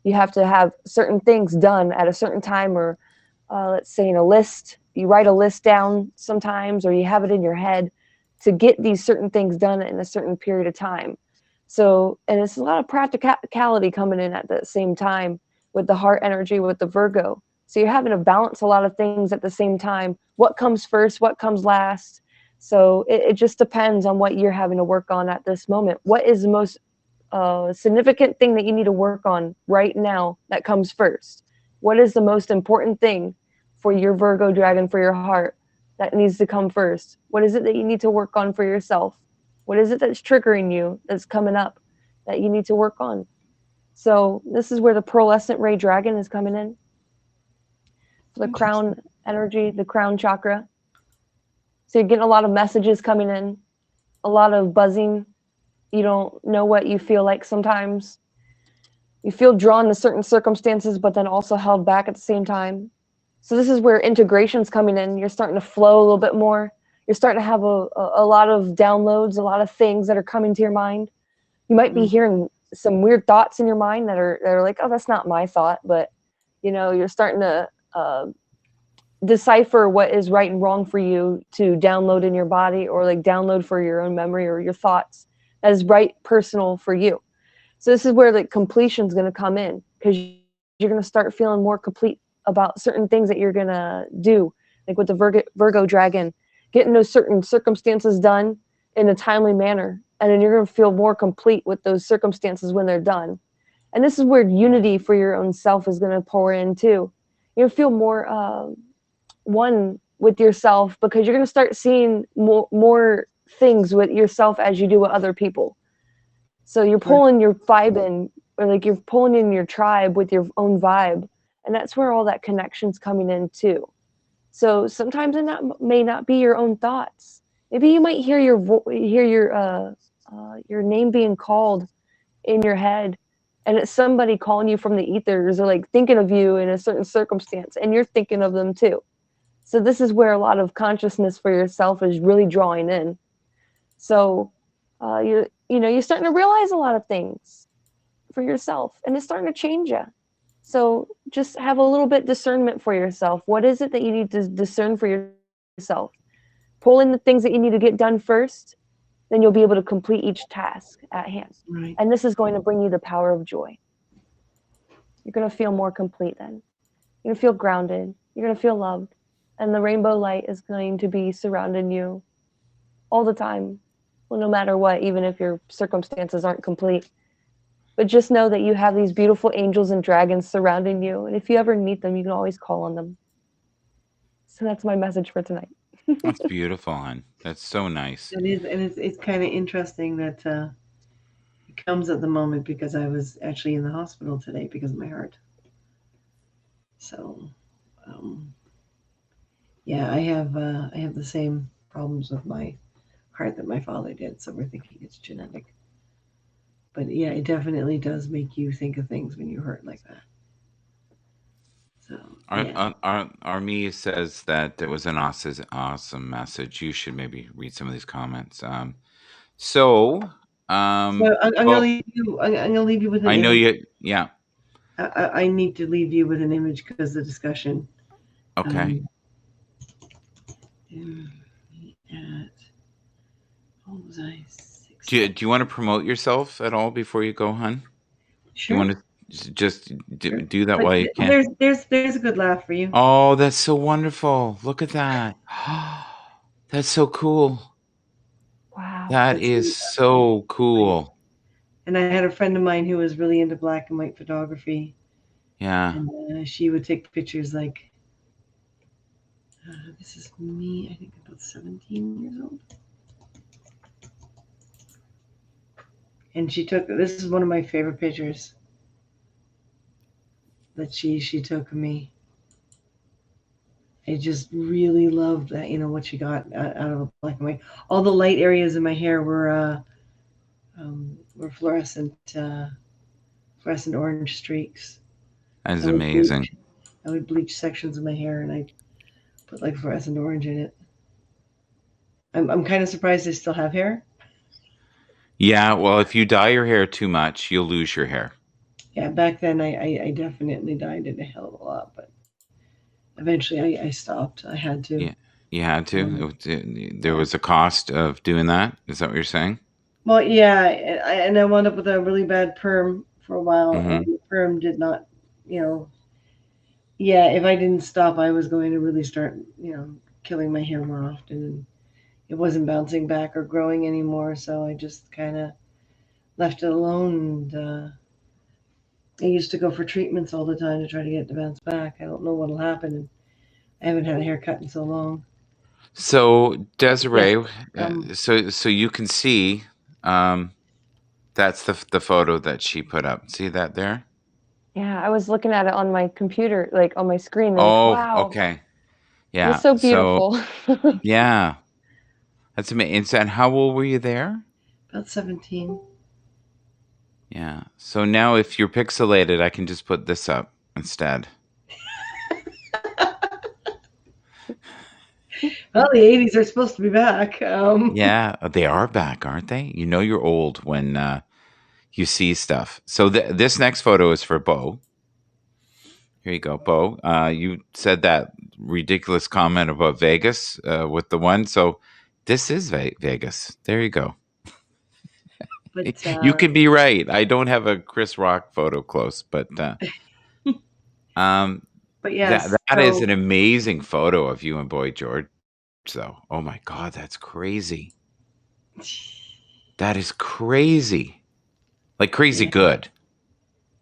you have to have certain things done at a certain time, or let's say in a list, you write a list down sometimes, or you have it in your head to get these certain things done in a certain period of time. So, and it's a lot of practicality coming in at the same time with the heart energy, with the Virgo. So you're having to balance a lot of things at the same time. What comes first? What comes last? So it just depends on what you're having to work on at this moment. What is the most significant thing that you need to work on right now that comes first? What is the most important thing for your Virgo dragon, for your heart, that needs to come first? What is it that you need to work on for yourself? What is it that's triggering you, that's coming up, that you need to work on? So this is where the pearlescent ray dragon is coming in. The crown energy, the crown chakra. So you're getting a lot of messages coming in, a lot of buzzing. You don't know what you feel like sometimes. You feel drawn to certain circumstances, but then also held back at the same time. So this is where integration's coming in. You're starting to flow a little bit more. You're starting to have a lot of downloads, a lot of things that are coming to your mind. You might be hearing some weird thoughts in your mind that are like, oh, that's not my thought. But, you're starting to decipher what is right and wrong for you to download in your body, or like download for your own memory or your thoughts that is right personal for you. So this is where like completion is going to come in, because you're going to start feeling more complete about certain things that you're going to do, like with the Virgo dragon, getting those certain circumstances done in a timely manner. And then you're going to feel more complete with those circumstances when they're done. And this is where unity for your own self is going to pour in too. You'll feel more one with yourself, because you're going to start seeing more things with yourself as you do with other people. So you're pulling your vibe in, or like you're pulling in your tribe with your own vibe. And that's where all that connection's coming in too. So sometimes it may not be your own thoughts. Maybe you might hear your name being called in your head, and it's somebody calling you from the ethers, or like thinking of you in a certain circumstance, and you're thinking of them too. So this is where a lot of consciousness for yourself is really drawing in. So you're starting to realize a lot of things for yourself, and it's starting to change you. So just have a little bit discernment for yourself. What is it that you need to discern for yourself? Pull in the things that you need to get done first, then you'll be able to complete each task at hand. Right. And this is going to bring you the power of joy. You're going to feel more complete then. You're going to feel grounded. You're going to feel loved. And the rainbow light is going to be surrounding you all the time. Well, no matter what, even if your circumstances aren't complete. But just know that you have these beautiful angels and dragons surrounding you. And if you ever need them, you can always call on them. So that's my message for tonight. That's beautiful, hon. That's so nice. It is, and it's kind of interesting that it comes at the moment, because I was actually in the hospital today because of my heart. So, yeah, I have the same problems with my heart that my father did. So we're thinking it's genetic. But yeah, it definitely does make you think of things when you hurt like that. So yeah. Army says that it was an awesome message. You should maybe read some of these comments. So I'm gonna well, leave you. I'm gonna leave you with an I know image. you. Yeah. I need to leave you with an image because the discussion. Okay. At what was I? Do you want to promote yourself at all before you go, hon? Sure. You want to just Sure. do that But while you can? there's a good laugh for you. Oh, that's so wonderful. Look at that. That's so cool. Wow. That That's is so cool. And I had a friend of mine who was really into black and white photography, Yeah. and she would take pictures like. This is me, I think about 17 years old. And this is one of my favorite pictures that she took of me. I just really loved that, what she got out of a black and white. All the light areas in my hair were fluorescent orange streaks. That is amazing. I would bleach sections of my hair, and I'd put like fluorescent orange in it. I'm kind of surprised I still have hair. Yeah, well, if you dye your hair too much, you'll lose your hair. Yeah, back then I definitely dyed it a hell of a lot, but eventually I stopped. I had to. Yeah, you had to. There was a cost of doing that. Is that what you're saying? Well, yeah, and I wound up with a really bad perm for a while, Mm-hmm. and the perm did not, yeah, if I didn't stop, I was going to really start, killing my hair more often, and it wasn't bouncing back or growing anymore, so I just kind of left it alone, and I used to go for treatments all the time to try to get it to bounce back. I don't know what'll happen, and I haven't had a haircut in so long. So Desiree, Yeah, so you can see, that's the photo that she put up. See that there? Yeah, I was looking at it on my computer, like on my screen. Like, Oh, wow, okay. Yeah. it's so beautiful. Yeah, that's amazing. And how old were you there? about 17. Yeah. So now, if you're pixelated, I can just put this up instead. Well, the 80s are supposed to be back. Yeah, they are back, aren't they? You know you're old when you see stuff. So this next photo is for Bo. Here you go, Bo. You said that ridiculous comment about Vegas with the one. So this is Vegas. There you go. but You can be right. I don't have a Chris Rock photo close, but um, but yes, that is so an amazing photo of you and Boy George. Though, oh my God, that's crazy. That is crazy. Like crazy yeah, good.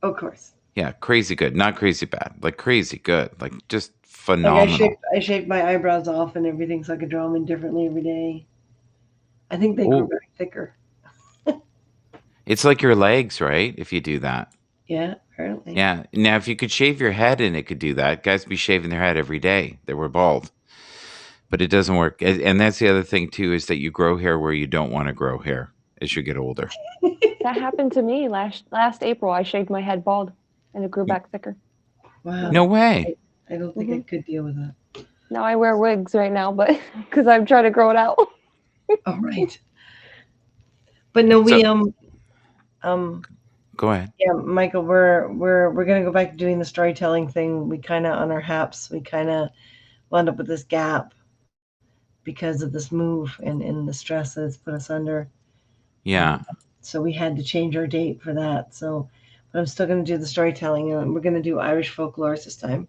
of course. Yeah, crazy good, not crazy bad. Like crazy good, like just Like phenomenal. I shaved my eyebrows off and everything so I could draw them in differently every day. I think they grew Oh, back thicker. it's like your legs, right? If you do that. Yeah, apparently. Yeah. Now, if you could shave your head and it could do that, guys be shaving their head every day. They were bald, but it doesn't work. And that's the other thing too is that you grow hair where you don't want to grow hair as you get older. That happened to me last April. I shaved my head bald, and it grew back thicker. Wow. No way. I don't think I could deal with that. Now I wear wigs right now, but because I'm trying to grow it out. All right. But no, we So um go ahead. yeah, Michael, we're gonna go back to doing the storytelling thing. We kind of on our Happs, we kind of wound up with this gap because of this move and the stress that it's put us under. Yeah. So we had to change our date for that. So, but I'm still going to do the storytelling, and we're going to do Irish folklores this time.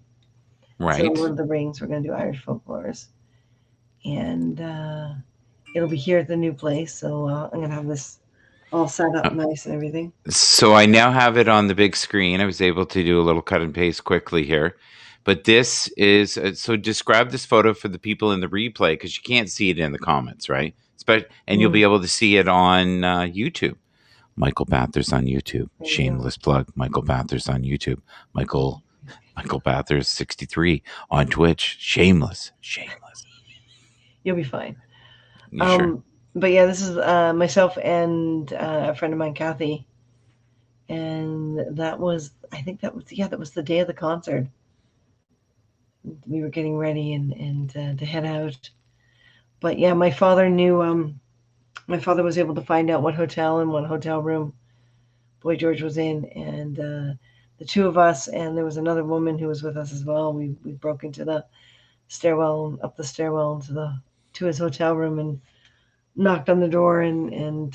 Right. So Lord of the Rings, we're going to do Irish folklores, and it'll be here at the new place. So I'm going to have this all set up nice and everything. So I now have it on the big screen. I was able to do a little cut and paste quickly here. But this is so describe this photo for the people in the replay because you can't see it in the comments, right? And you'll be able to see it on YouTube. Michael Bathurst on YouTube. Shameless plug. Michael Bathurst on YouTube. Michael Bathurst 63 on Twitch. Shameless. You'll be fine. You sure? But yeah, this is myself and a friend of mine, Kathy, and that was that was the day of the concert. We were getting ready and to head out. But yeah, my father knew. My father was able to find out what hotel and what hotel room Boy George was in, and the two of us, and there was another woman who was with us as well. We broke into the stairwell, up the stairwell to his hotel room, and knocked on the door and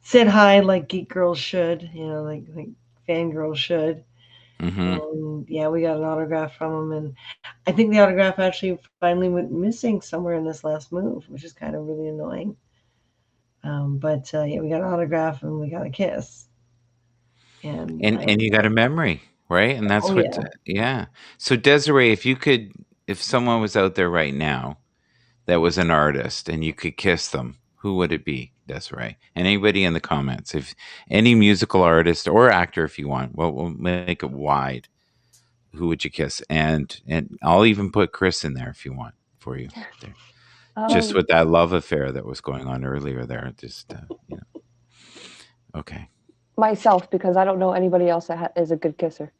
said hi like geek girls should, like fangirls should. Mm-hmm. And yeah, we got an autograph from him, and I think the autograph actually finally went missing somewhere in this last move, which is kind of really annoying. But yeah, we got an autograph and we got a kiss, and you got a memory, right? And that's what, yeah. So Desiree, if someone was out there right now that was an artist and you could kiss them, who would it be, Desiree? And anybody in the comments, if any musical artist or actor, if you want, well, we'll make it wide. Who would you kiss? And I'll even put Chris in there if you want for you. There. Just with that love affair that was going on earlier there. Just, okay. Myself, because I don't know anybody else that is a good kisser.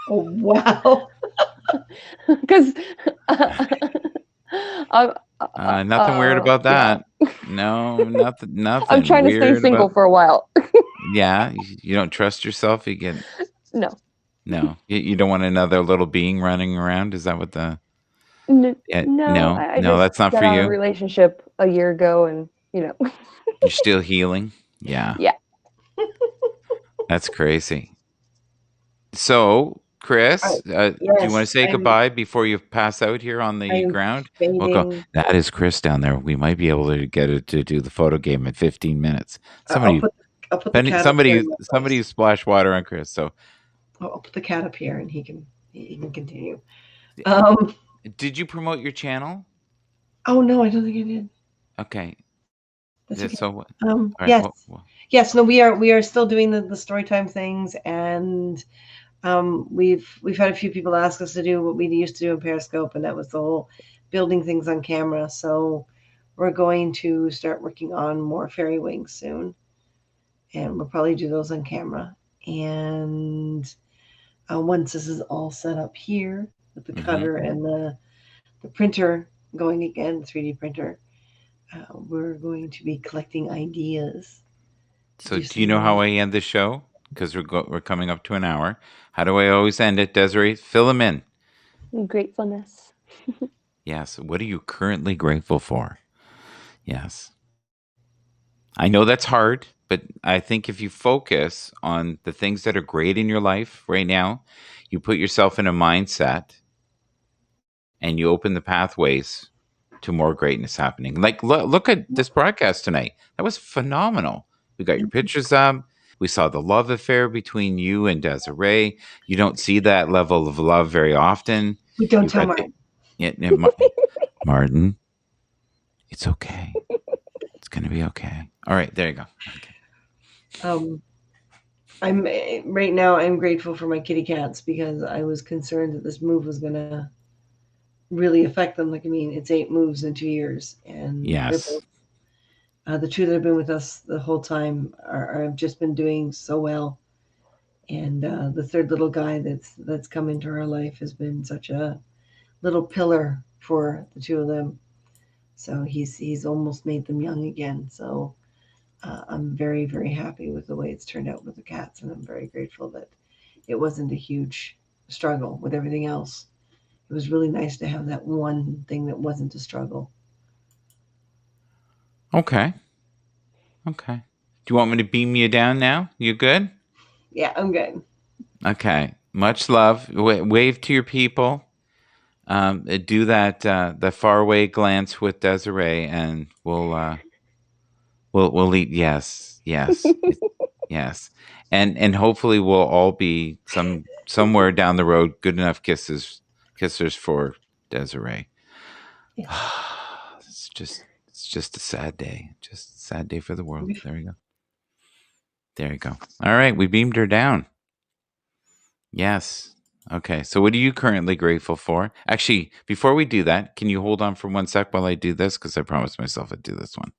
Oh, wow. Because nothing weird about that. Yeah. No, nothing. I'm trying to stay single for a while. Yeah, you don't trust yourself. You get no. You don't want another little being running around. Is that what the? No, no, that's not for you. A relationship a year ago, and you're still healing. Yeah. Yeah. That's crazy. So, Chris, do you want to say goodbye before you pass out here on the ground? That is Chris down there. We might be able to get it to do the photo game in 15 minutes. Somebody splash water on Chris. So I'll put the cat up here, and he can continue. Did you promote your channel? Oh no, I don't think I did. Okay. That's okay. So right, yes. Yes, no, we are still doing the story time things, and we've had a few people ask us to do what we used to do in Periscope, and that was the whole building things on camera. So we're going to start working on more fairy wings soon, and we'll probably do those on camera. And once this is all set up here, with the Mhm. cutter and the printer going again, 3D printer. We're going to be collecting ideas to So, do do you some know how more. I end the show? Because we're coming up to an hour. How do I always end it, Desiree? Fill them in. Gratefulness. Yes. What are you currently grateful for? Yes. I know that's hard, but I think if you focus on the things that are great in your life right now, you put yourself in a mindset and you open the pathways to more greatness happening. Like, look at this broadcast tonight. That was phenomenal. We got your pictures up. We saw the love affair between you and Desiree. You don't see that level of love very often. We don't You've tell got the, Martin. Martin, it's okay. It's going to be okay. All right, there you go. Okay. Um, I'm right now. I'm grateful for my kitty cats because I was concerned that this move was gonna really affect them. Like, I mean, it's 8 moves in 2 years, and they're Yes. both the two that have been with us the whole time have just been doing so well. And the third little guy that's come into our life has been such a little pillar for the two of them. So he's almost made them young again. So I'm very, very happy with the way it's turned out with the cats, and I'm very grateful that it wasn't a huge struggle with everything else. It was really nice to have that one thing that wasn't a struggle. Okay. Okay. Do you want me to beam you down now? You good? Yeah, I'm good. Okay. Much love. Wave to your people. Do that the faraway glance with Desiree, and we'll eat. Yes, yes, yes, and hopefully we'll all be somewhere down the road good enough kissers for Desiree. Yes. It's just a sad day. Just a sad day for the world. There we go. There you go. All right, we beamed her down. Yes. Okay. So, what are you currently grateful for? Actually, before we do that, can you hold on for 1 sec while I do this? Because I promised myself I'd do this one.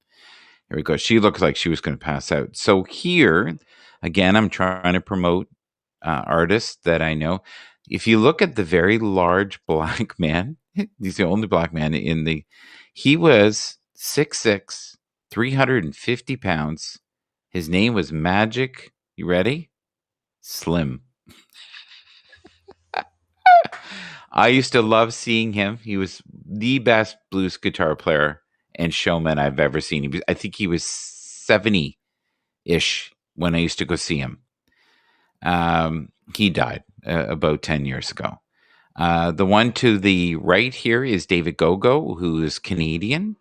Here we go. She looked like she was going to pass out. So, here, again, I'm trying to promote artists that I know. If you look at the very large black man, he's the only black man he was 6'6", 350 pounds. His name was Magic. You ready? Slim. I used to love seeing him. He was the best blues guitar player and showman I've ever seen. I think he was 70-ish when I used to go see him. He died about 10 years ago. The one to the right here is David Gogo, who is Canadian,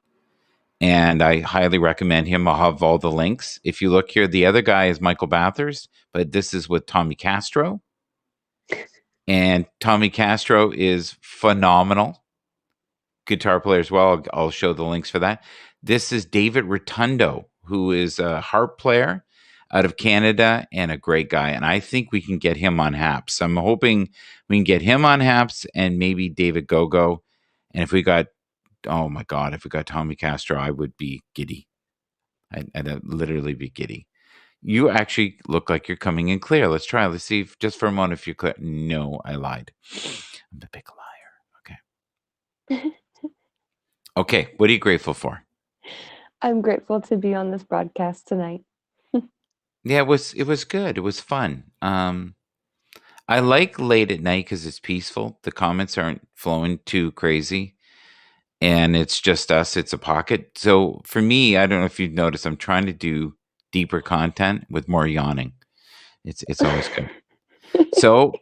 and I highly recommend him. I'll have all the links. If you look here, the other guy is Michael Bathurst, but this is with Tommy Castro. And Tommy Castro is phenomenal guitar player as well. I'll show the links for that. This is David Rotundo, who is a harp player out of Canada and a great guy. And I think we can get him on Happs. I'm hoping we can get him on Happs and maybe David Gogo. And if we got, oh my God, if we got Tommy Castro, I would be giddy. I'd literally be giddy. You actually look like you're coming in clear. Let's try. Let's see if, just for a moment if you're clear. No, I lied. I'm a big liar. Okay. Okay. What are you grateful for? I'm grateful to be on this broadcast tonight. Yeah, it was good. It was fun. I like late at night because it's peaceful. The comments aren't flowing too crazy, and it's just us. It's a pocket. So for me, I don't know if you've noticed, I'm trying to do deeper content with more yawning. It's always good. So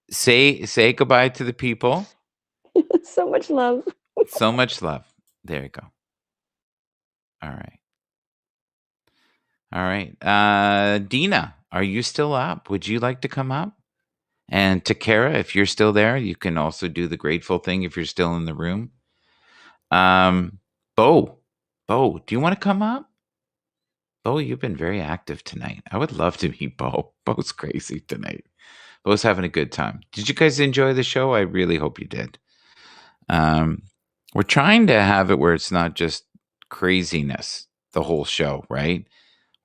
say goodbye to the people. So much love. So much love. There you go. All right. All right. Dina, are you still up? Would you like to come up? And Takara, if you're still there, you can also do the grateful thing if you're still in the room. Bo, do you want to come up? Bo, you've been very active tonight. I would love to meet Bo. Bo's crazy tonight. Bo's having a good time. Did you guys enjoy the show? I really hope you did. We're trying to have it where it's not just craziness the whole show, right?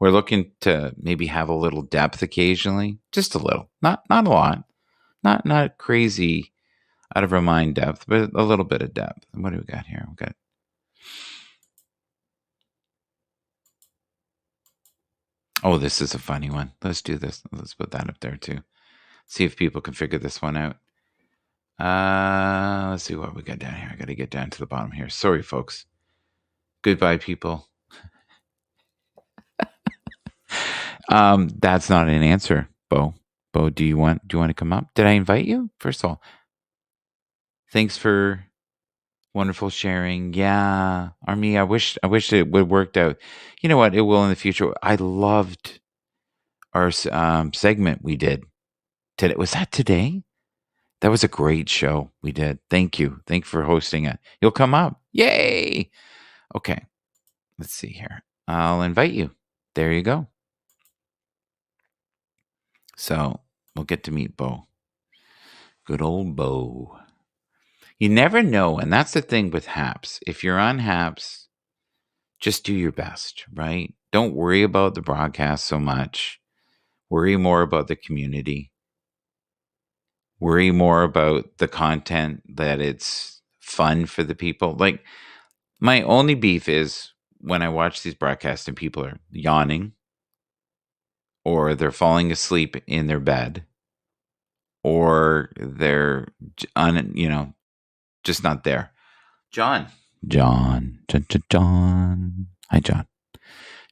We're looking to maybe have a little depth occasionally, just a little, not a lot, not crazy. out of our mind depth, but a little bit of depth. What do we got here? We got. Oh, this is a funny one. Let's do this. Let's put that up there too. See if people can figure this one out. Let's see what we got down here. I got to get down to the bottom here. Sorry, folks. Goodbye, people. That's not an answer, Bo. Bo, do you want to come up? Did I invite you? First of all, thanks for wonderful sharing. Yeah, Army. I wish it would worked out. You know what? It will in the future. I loved our segment we did today. Was that today? That was a great show we did. Thank you. Thank you for hosting it. You'll come up. Yay! Okay. Let's see here. I'll invite you. There you go. So we'll get to meet Bo. Good old Bo. You never know, and that's the thing with Happs. If you're on Happs, just do your best, right? Don't worry about the broadcast so much. Worry more about the community. Worry more about the content, that it's fun for the people. Like, my only beef is when I watch these broadcasts and people are yawning or they're falling asleep in their bed or they're just not there. John. Hi, John.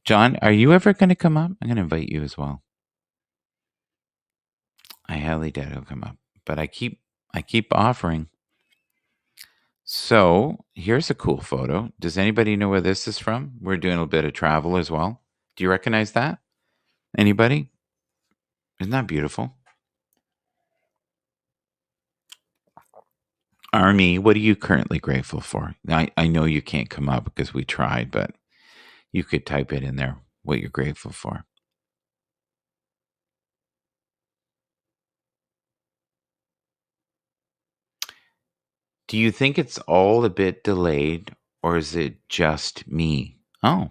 John, are you ever going to come up? I'm going to invite you as well. I highly doubt he'll come up, but I keep offering. So here's a cool photo. Does anybody know where this is from? We're doing a bit of travel as well. Do you recognize that? Anybody? Isn't that beautiful? Army, what are you currently grateful for? I know you can't come up because we tried, but you could type it in there, what you're grateful for. Do you think it's all a bit delayed, or is it just me? Oh,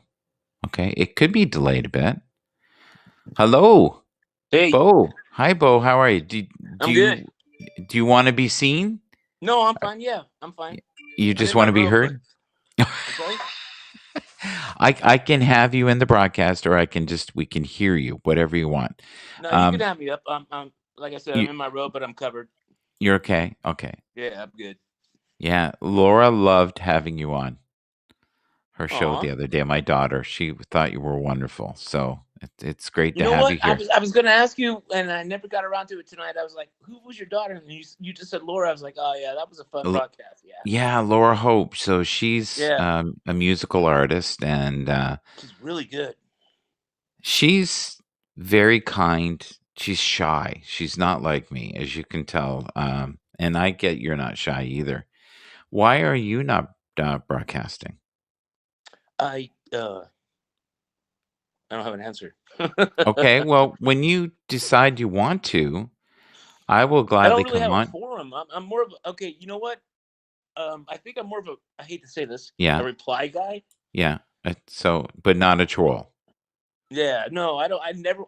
okay. It could be delayed a bit. Hello, Hey, Bo. Hi, Bo. How are you? Do I'm good. you want to be seen? No, I'm fine. Yeah, I'm fine. You just want to be heard? I'm sorry? I can have you in the broadcast, or we can hear you, whatever you want. No, you can have me up. I'm like I said, I'm You- in my robe, but I'm covered. You're okay? Okay. Yeah, I'm good. Yeah, Laura loved having you on her show Aw. the other day. My daughter, she thought you were wonderful. So it's great You to know have what? you here. I was gonna ask you, and I never got around to it tonight. I was like, "Who was your daughter?" And you just said Laura. I was like, "Oh yeah, that was a fun L- broadcast." Yeah, Yeah, Laura Hope. So she's Yeah. a musical artist, and she's really good. she's very kind. She's shy. She's not like me, as you can tell. And I get you're not shy either. Why are you not broadcasting? I don't have an answer. Okay, well, when you decide you want to, I will I don't gladly really come have a on. forum. I'm more of okay. You know what? I think I'm more of a. I hate to say this. Yeah. A reply guy. Yeah. So, but not a troll. Yeah, no, I don't. I never.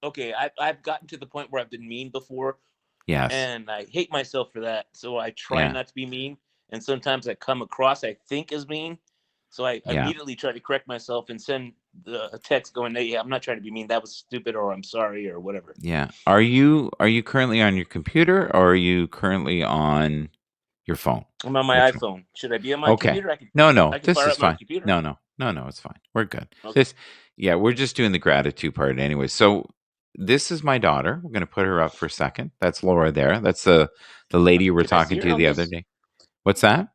Okay. I've gotten to the point where I've been mean before, Yes. and I hate myself for that. So I try Yeah. not to be mean, and sometimes I come across I think as mean. So I Yeah. immediately try to correct myself and send a text going, "Hey, I'm not trying to be mean. That was stupid," or "I'm sorry," or whatever. Yeah. Are you currently on your computer, or are you currently on your phone? I'm on my Which one? iPhone. Should I be on my Okay. computer? No, I can this fire is up my fine. computer. No, it's fine. We're good. Okay. Yeah, we're just doing the gratitude part anyway. So this is my daughter. We're going to put her up for a second. That's Laura there. That's the lady you were Can I see talking her to on the other this? day. What's that?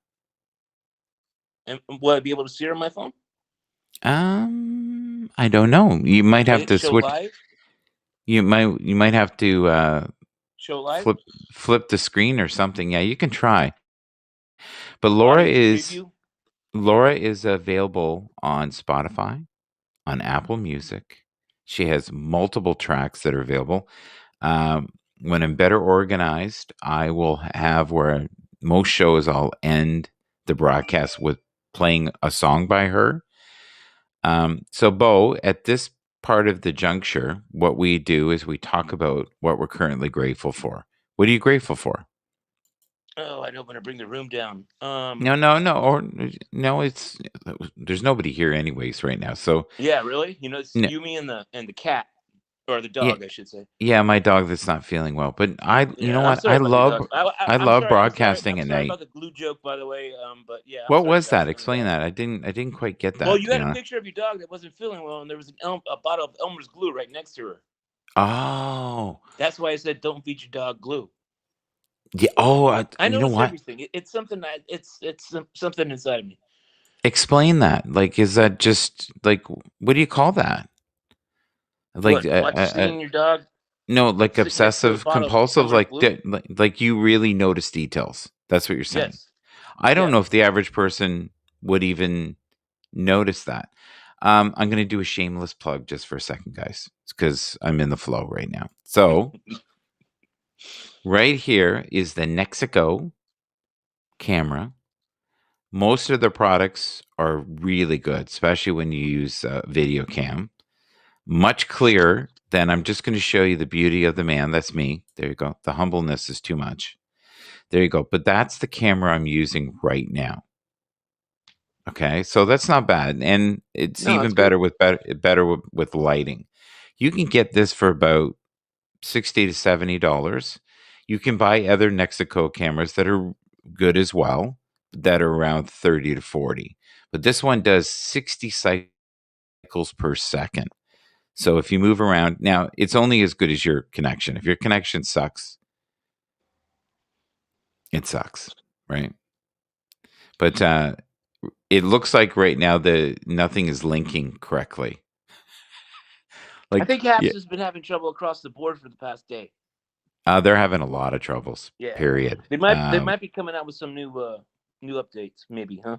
And will I be able to see her on my phone? I don't know. You might have to Show switch. live. You might have to Show live. flip the screen or something. Yeah, you can try. But Audience Laura is available on Spotify, on Apple Music. She has multiple tracks that are available. When I'm better organized, I will have where most shows I'll end the broadcast with playing a song by her. So, Bo, at this part of the juncture, what we do is we talk about what we're currently grateful for. What are you grateful for? Oh, I don't want to bring the room down. No, it's there's nobody here anyways right now. So Yeah, really? You know, it's no, you, me, and the cat, or the yeah, dog, I should say. yeah, my dog that's not feeling well. But you Yeah, know I'm what? sorry about your dog. I I'm love sorry. I'm sorry. broadcasting I'm at sorry night. about the glue joke, by the way. But yeah, I'm What sorry, was that? guys, on the Explain dog. that. I didn't quite get Well, that, you to be had a honest. picture of your dog that wasn't feeling well, and there was a bottle of Elmer's glue right next to her. Oh, That's why I said don't feed your dog glue. yeah. Oh, I you know notice what? everything. It's something. It's something inside of me. Explain that. Like, is that just like what do you call that? Like, What? Seeing your dog no, like sitting next to a obsessive bottle of compulsive, Elmer's like, glue? like you really notice details. That's what you're saying. Yes. I don't know Yes. if the average person would even notice that. I'm going to do a shameless plug just for a second, guys, because I'm in the flow right now. So, right here is the Nexico camera. Most of the products are really good, especially when you use video cam. Much clearer than I'm just going to show you the beauty of the man. That's me. There you go. The humbleness is too much. There you go. But that's the camera I'm using right now. Okay, so that's not bad, and it's No, even that's good. better with lighting. You can get this for about $60 to $70. You can buy other Nexico cameras that are good as well, that are around 30 to 40. But this one does 60 cycles per second. So if you move around, now it's only as good as your connection. If your connection sucks, it sucks, right? But it looks like right now the nothing is linking correctly. I Like, think yeah, Happs has been having trouble across the board for the past day. they're having a lot of troubles. Yeah. Period. They might be coming out with some new updates, maybe, huh?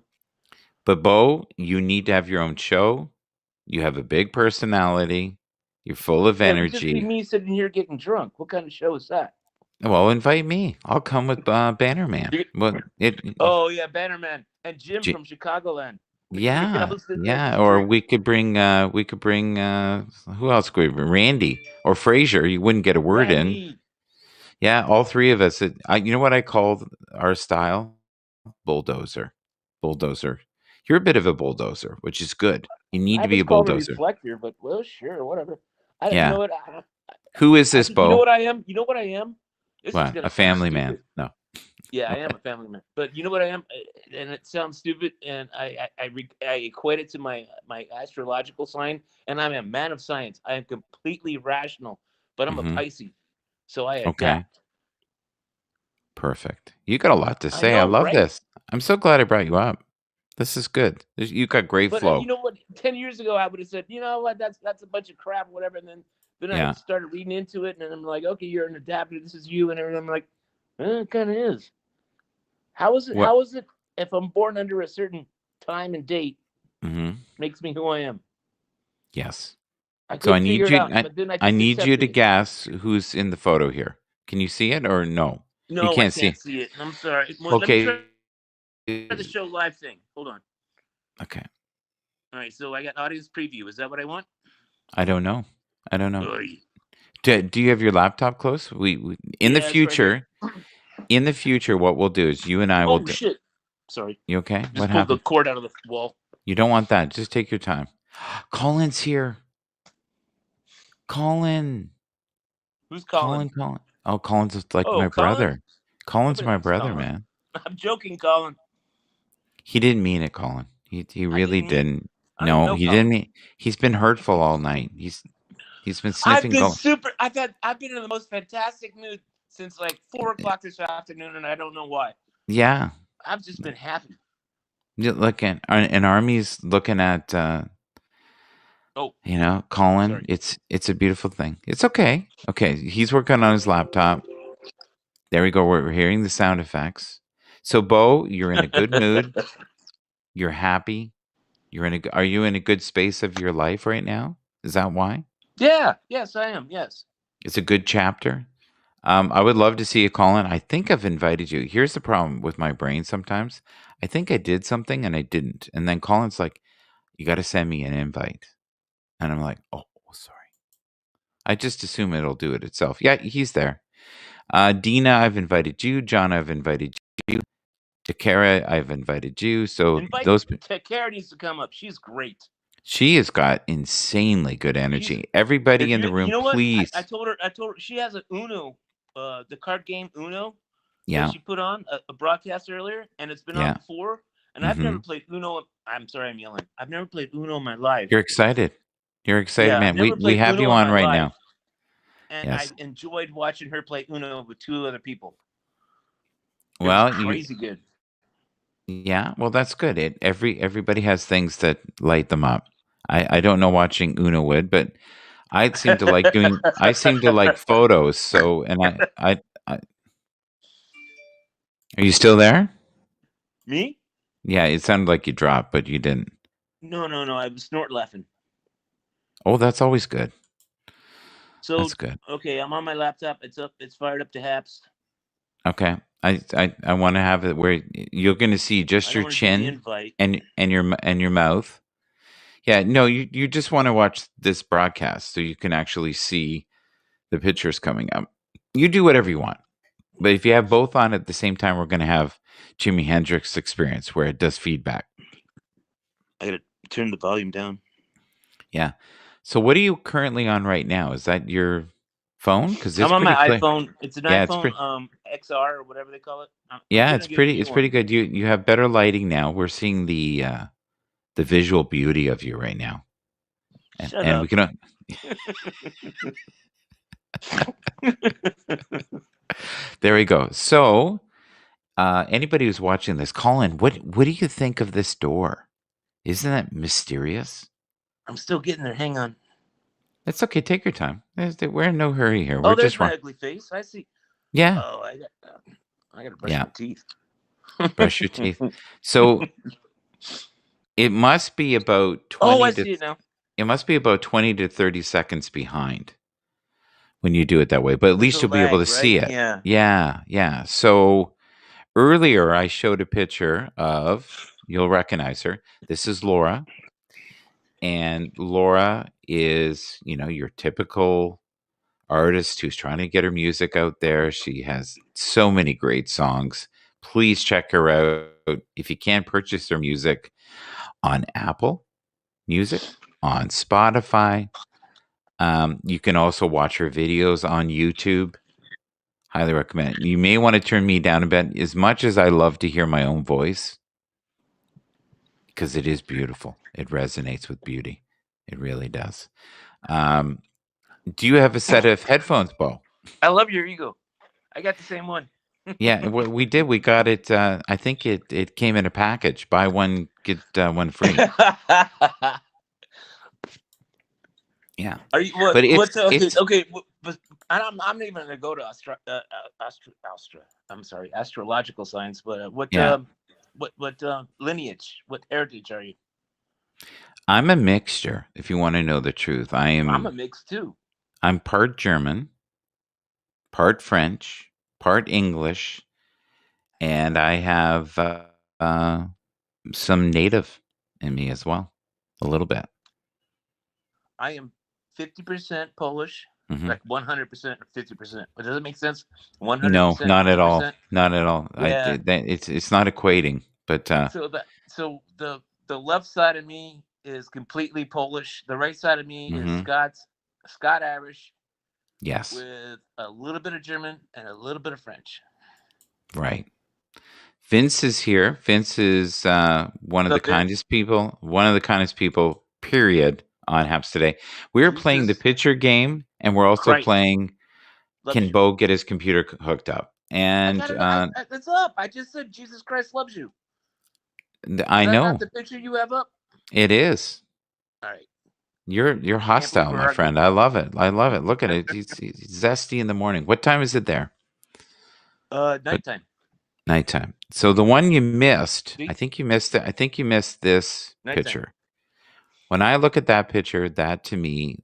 But Bo, you need to have your own show. You have a big personality. You're full of Yeah, it would just be energy. me sitting here getting drunk. What kind of show is that? Well, invite me. I'll come with Bannerman. Well, Oh yeah, Bannerman and Jim J- from Chicagoland. We can be yeah, hosting yeah. the Or drink. we could bring who else could we bring? Randy or Frazier. You wouldn't get a word in. Randy. Yeah, all three of us. You know what I call our style? Bulldozer. Bulldozer. You're a bit of a bulldozer, which is good. You need I to be was a called a bulldozer. reflector, but well, sure, whatever. You know Yeah. what? Who is this, You know Bo? what I am? You know what I am? This is What? gonna A sound family man? stupid. No. Yeah, I am What? a family man. But you know what I am, and it sounds stupid, and I equate it to my astrological sign, and I'm a man of science. I am completely rational, but I'm a Mm-hmm. Pisces, so I Okay. adapt. Perfect. You got a lot to I say. I know, love right? this. I'm so glad I brought you up. This is good. You got great But you flow. know what? 10 years ago, I would have said, you know what? That's a bunch of crap, whatever. And then I Yeah. started reading into it, and I'm like, okay, you're an adapter. This is you, and everything. I'm like, it kind of is. How is it? What? How is it? If I'm born under a certain time and date, Mm-hmm. makes me who I am. Yes. I So I couldn't figure need it you. out, but then I I just need you accepted to it. guess who's in the photo here. Can you see it or no? You No, I can't can't see. see it. I'm sorry. Well, let me try Okay. the show live thing. Hold on. Okay. All right, so I got audience preview. Is that what I want? I don't know. I don't know. Oy. Do you have your laptop close? We in the Yeah, it's right here. future, what we'll do is you and I will. Oh shit! Sorry, You okay? What just pulled the happened? cord out of the wall. You don't want that. Just take your time. Colin's here. Colin. Who's calling? Colin. Oh, Colin's just like Oh, my Colin? brother. Colin's Nobody my likes brother, Colin. man. I'm joking, Colin. He didn't mean it, Colin. He I really didn't mean. didn't. I don't even No, know he Colin. didn't mean. He's been hurtful all night. He's been I've sniffing. been super. I've been in the most fantastic mood since like 4 o'clock this afternoon, and I don't know why. Yeah. I've just been happy. Look at an army's looking at. Oh, Colin. sorry. It's a beautiful thing. It's okay. Okay, he's working on his laptop. There we go. We're hearing the sound effects. So, Bo, you're in a good mood. You're happy. Are you in a good space of your life right now? Is that why? Yeah. Yes, I am. Yes. It's a good chapter. I would love to see you, Colin. I think I've invited you. Here's the problem with my brain sometimes. I think I did something and I didn't. And then Colin's like, you got to send me an invite. And I'm like, oh, sorry. I just assume it'll do it itself. Yeah, he's there. Dina, I've invited you. John, I've invited you. Takara, I've invited you. So Invite those Kara needs to come up. She's great. she has got insanely good She's energy. Everybody in the you room, know what? please. I told her she has an Uno, the card game Uno Yeah. that she put on a broadcast earlier, and it's been Yeah. on before. And I've never played Uno. I'm sorry, I'm yelling. I've never played Uno in my life. You're excited. You're excited, Yeah, man. I've never We played have Uno you in on my right life, now. and Yes. I enjoyed watching her play Uno with two other people. It Well, was crazy good. Yeah, well, that's good. Everybody has things that light them up. I don't know watching Uno would, but I seem to like doing. I seem to like photos. So, and I are you still there? Me? Yeah, it sounded like you dropped, but you didn't. No. I was snort laughing. Oh, that's always good. So That's good. okay, I'm on my laptop. It's up. It's fired up to Happs. Okay, I want to have it where you're going to see just I your don't want to do the chin invite. and your mouth. Yeah, no, you just want to watch this broadcast so you can actually see the pictures coming up. You do whatever you want. But if you have both on at the same time, we're going to have Jimi Hendrix experience where it does feedback. I gotta turn the volume down. Yeah. So what are you currently on right now? Is that your phone? Because it's I'm on pretty my clear. iPhone. It's an Yeah, it's iPhone XR or whatever they call it. Yeah, it's pretty good. You have better lighting now. We're seeing the visual beauty of you right now. Shut And up. we can There we go. So, anybody who's watching this, call in. What do you think of this door? Isn't that mysterious? I'm still getting there. Hang on. It's okay. Take your time. We're in no hurry here. Oh, We're there's just my ugly face. I see. Yeah. Oh, I gotta brush Yeah. my teeth. Brush your teeth. So it must be about 20 Oh, I to see it now. it must be about 20 to 30 seconds behind when you do it that way. But at least There's a you'll be able lag, to see right? it. Yeah. Yeah. So earlier I showed a picture of, you'll recognize her. This is Laura. And Laura is, your typical artist who's trying to get her music out there. She has so many great songs. Please check her out. If you can, purchase her music on Apple Music, on Spotify. You can also watch her videos on YouTube. Highly recommend it. You may want to turn me down a bit, as much as I love to hear my own voice, because it is beautiful. It resonates with beauty. It really does. Do you have a set of headphones, Bo? I love your ego. I got the same one. Yeah, we did. We got it. I think it came in a package. Buy one, get one free. Yeah. Are you what? But What's it's okay? But I'm not even gonna go to astrological science. But what lineage? What heritage are you? I'm a mixture. If you want to know the truth, I'm a mix too. I'm part German, part French, part English, and I have some native in me as well, a little bit. I am 50% Polish, like 100% or 50%. But does it make sense? 100%. No, not at all. 50%? Not at all. Yeah. It's not equating. But so the left side of me is completely Polish. The right side of me is Scott Irish. Yes. With a little bit of German and a little bit of French. Right. Vince is here. Vince is one of the kindest people. One of the kindest people, period, on Happs today. We're playing the picture game, and we're also playing Can Bo get his computer hooked up? And it's up. I just said Jesus Christ loves you. I know. Not the picture you have up? It is. All right. You're hostile, my friend. I love it. I love it. Look at it. It's zesty in the morning. What time is it there? Nighttime. Nighttime. So the one you missed, I think you missed it. I think you missed this picture. When I look at that picture, that to me,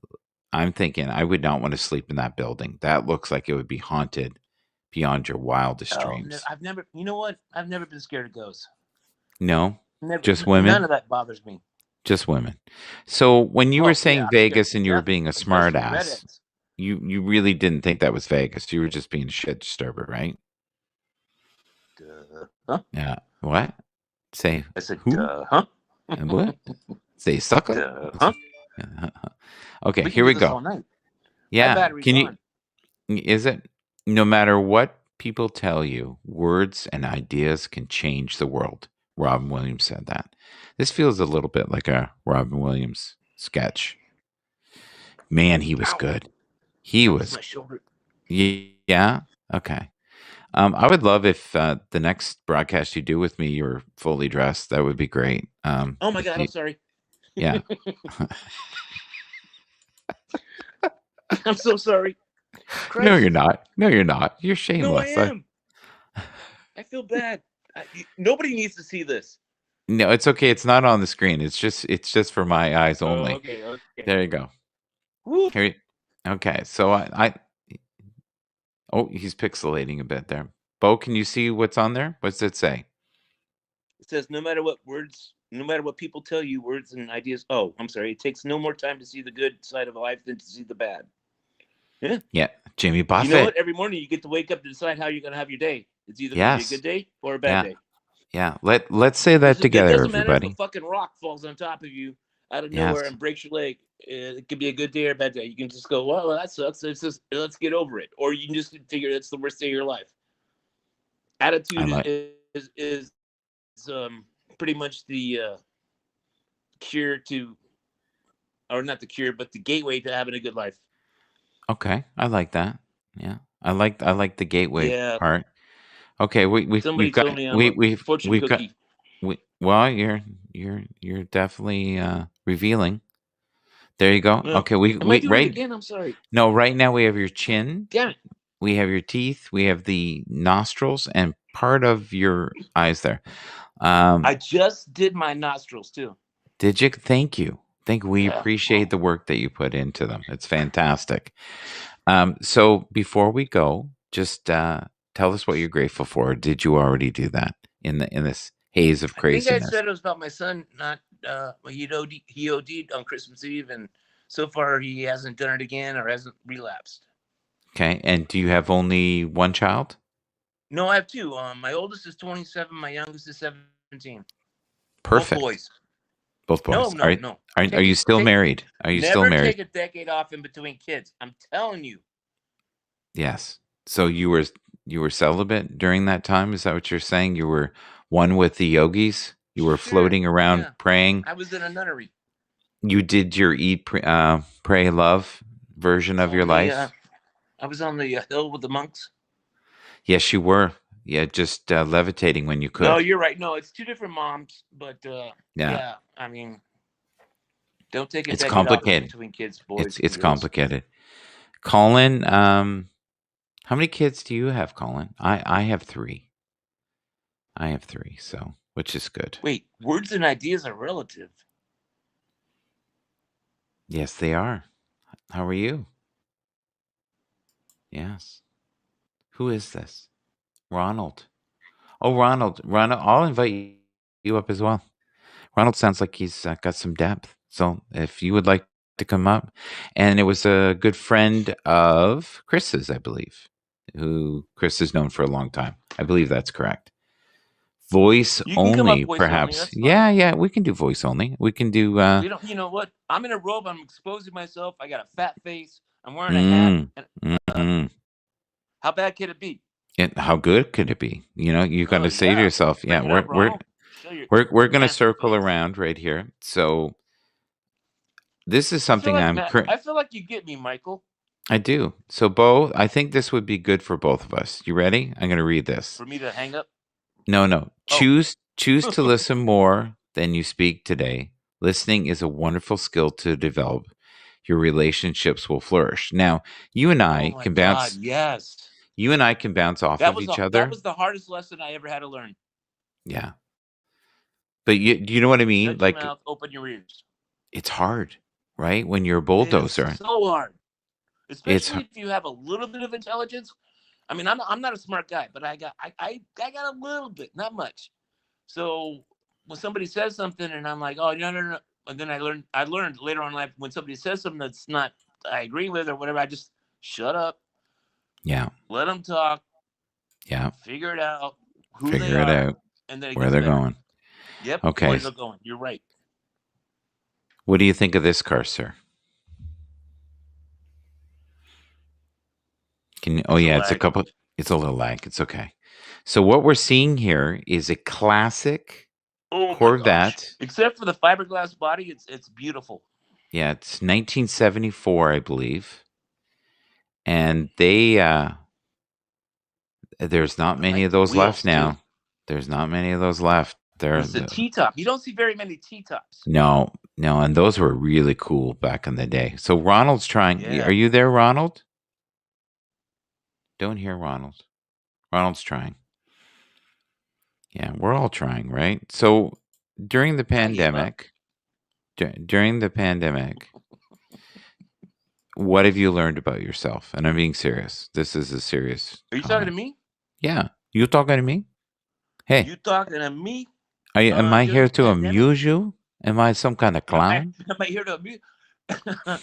I'm thinking I would not want to sleep in that building. That looks like it would be haunted beyond your wildest dreams. I've never, you know what? I've never been scared of ghosts. No? Never, just women? None of that bothers me. Just women. So when you were saying Vegas and you were being a smart ass, you really didn't think that was Vegas. You were just being a shit disturber, right? Huh? Yeah. What? Say I said, who? huh? And what? Say sucker? Huh? Okay, We can here do we this go. all night. My Yeah. battery's Can you? on. Is it? No matter what people tell you, words and ideas can change the world. Robin Williams said that. This feels a little bit like a Robin Williams sketch. Man, he was Ow. good. He That was was. my shoulder. Yeah. Okay. I would love if the next broadcast you do with me, you're fully dressed. That would be great. Oh my If God, I'm sorry. yeah. I'm so sorry. No, Christ. you're not. No, you're not. You're No, I shameless. am. I feel bad. Nobody needs to see this. No, it's okay. It's not on the screen. It's just for my eyes Oh, only. okay. There you go. Woo. Here. Okay. So I oh, he's pixelating a bit there. Bo, can you see what's on there? What's it say? It says, no matter what people tell you, words and ideas. Oh, I'm sorry. It takes no more time to see the good side of life than to see the bad. Yeah. Yeah, Jimmy You Buffett. know what? Every morning you get to wake up to decide how you're going to have your day. It's either going to be a Yes. good day or a bad Yeah. day. Yeah. Let's say that It together, doesn't matter if a everybody. fucking rock falls on top of you out of Yes. nowhere and breaks your leg. It could be a good day or a bad day. You can just go, well, that sucks. It's just, let's get over it. Or you can just figure it's the worst day of your life. Attitude is pretty much the cure to, or not the cure, but the gateway to having a good life. Okay, I like that. Yeah, I like the gateway Yeah. part. Okay, Somebody we've got told me I'm a fortune we've got cookie. well, you're definitely revealing. There you go. Well, Okay, am I we doing it right again? I'm sorry. no, right now we have your chin, Damn it. we have your teeth, we have the nostrils, and part of your eyes there. I just did my nostrils too. Did you? Thank you. We Yeah. appreciate the work that you put into them. It's fantastic. So before we go, just tell us what you're grateful for. Did you already do that in this haze of I think I craziness? said it was about my son. Not he OD'd on Christmas Eve, and so far he hasn't done it again or hasn't relapsed. Okay. And do you have only one child? No, I have two. My oldest is 27. My youngest is 17. Perfect. Both boys. Both boys. No. Are you still married? Are you still Never married? take a decade off in between kids. I'm telling you. Yes. So you were celibate during that time? Is that what you're saying? You were one with the yogis? You were Sure, floating around yeah. praying? I was in a nunnery. You did your eat, pray, love version of your life? I was on the hill with the monks. Yes, you were. Yeah, just levitating when you could. No, you're right. No, it's two different moms, but Yeah. I mean, don't take a It's decade off in complicated. between kids, boys. It's complicated. Colin, how many kids do you have, Colin? I have 3. So which is good. Wait, words and ideas are relative. Yes, they are. How are you? Yes. Who is this? Ronald. Oh, Ronald. I'll invite you up as well. Ronald sounds like he's got some depth. So if you would like to come up, and it was a good friend of Chris's, I believe, who Chris has known for a long time. I believe that's correct. Voice You can come only, up voice perhaps. only, that's fine. Yeah, we can do voice only. We can do. We don't. You know what? I'm in a robe. I'm exposing myself. I got a fat face. I'm wearing a hat. And, how bad could it be? How good could it be? You got to say to yourself, Bring yeah, it up, Ronald. we're going to handsome circle face. around right here. So this is I feel something like I feel like you get me, Michael. I do. So, Bo, I think this would be good for both of us. You ready? I'm going to read this. For me to hang up? No. Choose to listen more than you speak today. Listening is a wonderful skill to develop. Your relationships will flourish. Now, you and I can bounce. God, yes. You and I can bounce off of each other. That was the hardest lesson I ever had to learn. Yeah. But you know what I mean? Shut like, your mouth, open your ears. It's hard, right? When you're a bulldozer. It's so hard. Especially if you have a little bit of intelligence. I mean, I'm not a smart guy, but I got a little bit, not much. So when somebody says something and I'm like, oh, no. And then I learned later on in life when somebody says something that's not I agree with or whatever, I just shut up, Yeah. let them talk, Yeah. figure it out, who they Figure it are, out and then it where gets they're better. going. Yep, Okay. where they're going. You're right. What do you think of this car, sir? Oh It's a yeah, it's a lag. couple. It's a little lag. It's okay. So what we're seeing here is a classic Oh my gosh! Corvette. Except for the fiberglass body, it's beautiful. Yeah, it's 1974, I believe, and there's not I many like of the those left wheels too. now. There's not many of those left. And it's a T-top. You don't see very many T-tops. No, and those were really cool back in the day. So Ronald's trying. Yeah. Are you there, Ronald? Don't hear Ronald. Ronald's trying. Yeah, we're all trying, right? So during the I gave up. pandemic, what have you learned about yourself? And I'm being serious. This is a serious Are you talking to comment. me? Yeah, you talking to me? Hey, You talking to me? am I During here the to pandemic? amuse you? Am I some kind of clown? Am I here to amuse?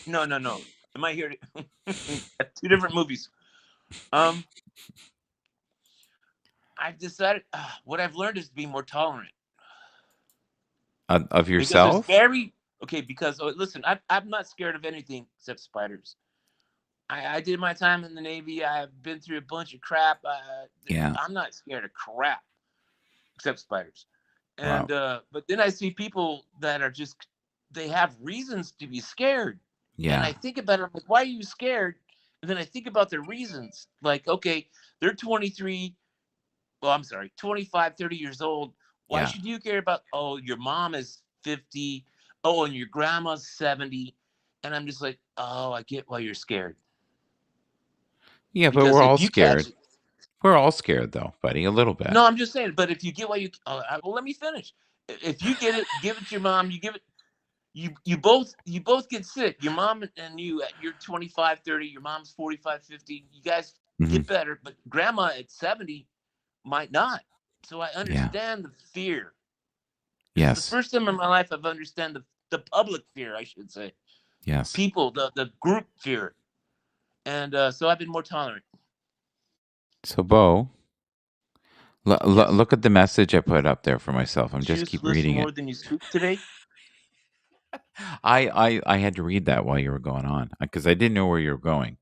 No. Am I here to? Two different movies. I've decided what I've learned is to be more tolerant. Of Because yourself? Because listen, I'm not scared of anything except spiders. I did my time in the Navy. I've been through a bunch of crap. Yeah. I'm not scared of crap except spiders. And Wow. but then I see people that are just they have reasons to be scared. And Yeah. I think about it, I'm like, why are you scared? And then I think about their reasons. Like, okay, they're 23. Well, I'm sorry, 25, 30 years old. Why Yeah. should you care about, oh, your mom is 50. Oh, and your grandma's 70. And I'm just like, oh, I get why you're scared. Yeah, but Because we're if all you catch scared. it, We're all scared, though, buddy, a little bit. no, I'm just saying, but if you get why you, well, let me finish. If you get it, give it to your mom, you give it, you both get sick. Your mom and you at your 25, 30, your mom's 45, 50, you guys get better, but grandma at 70 might not. So I understand the fear. This is the first time in my life I've understand the public fear, I should say. Yes. People, the group fear. And so I've been more tolerant. So, Bo, look at the message I put up there for myself. I'm just keep listen reading more it. than you speak today. I had to read that while you were going on because I didn't know where you were going,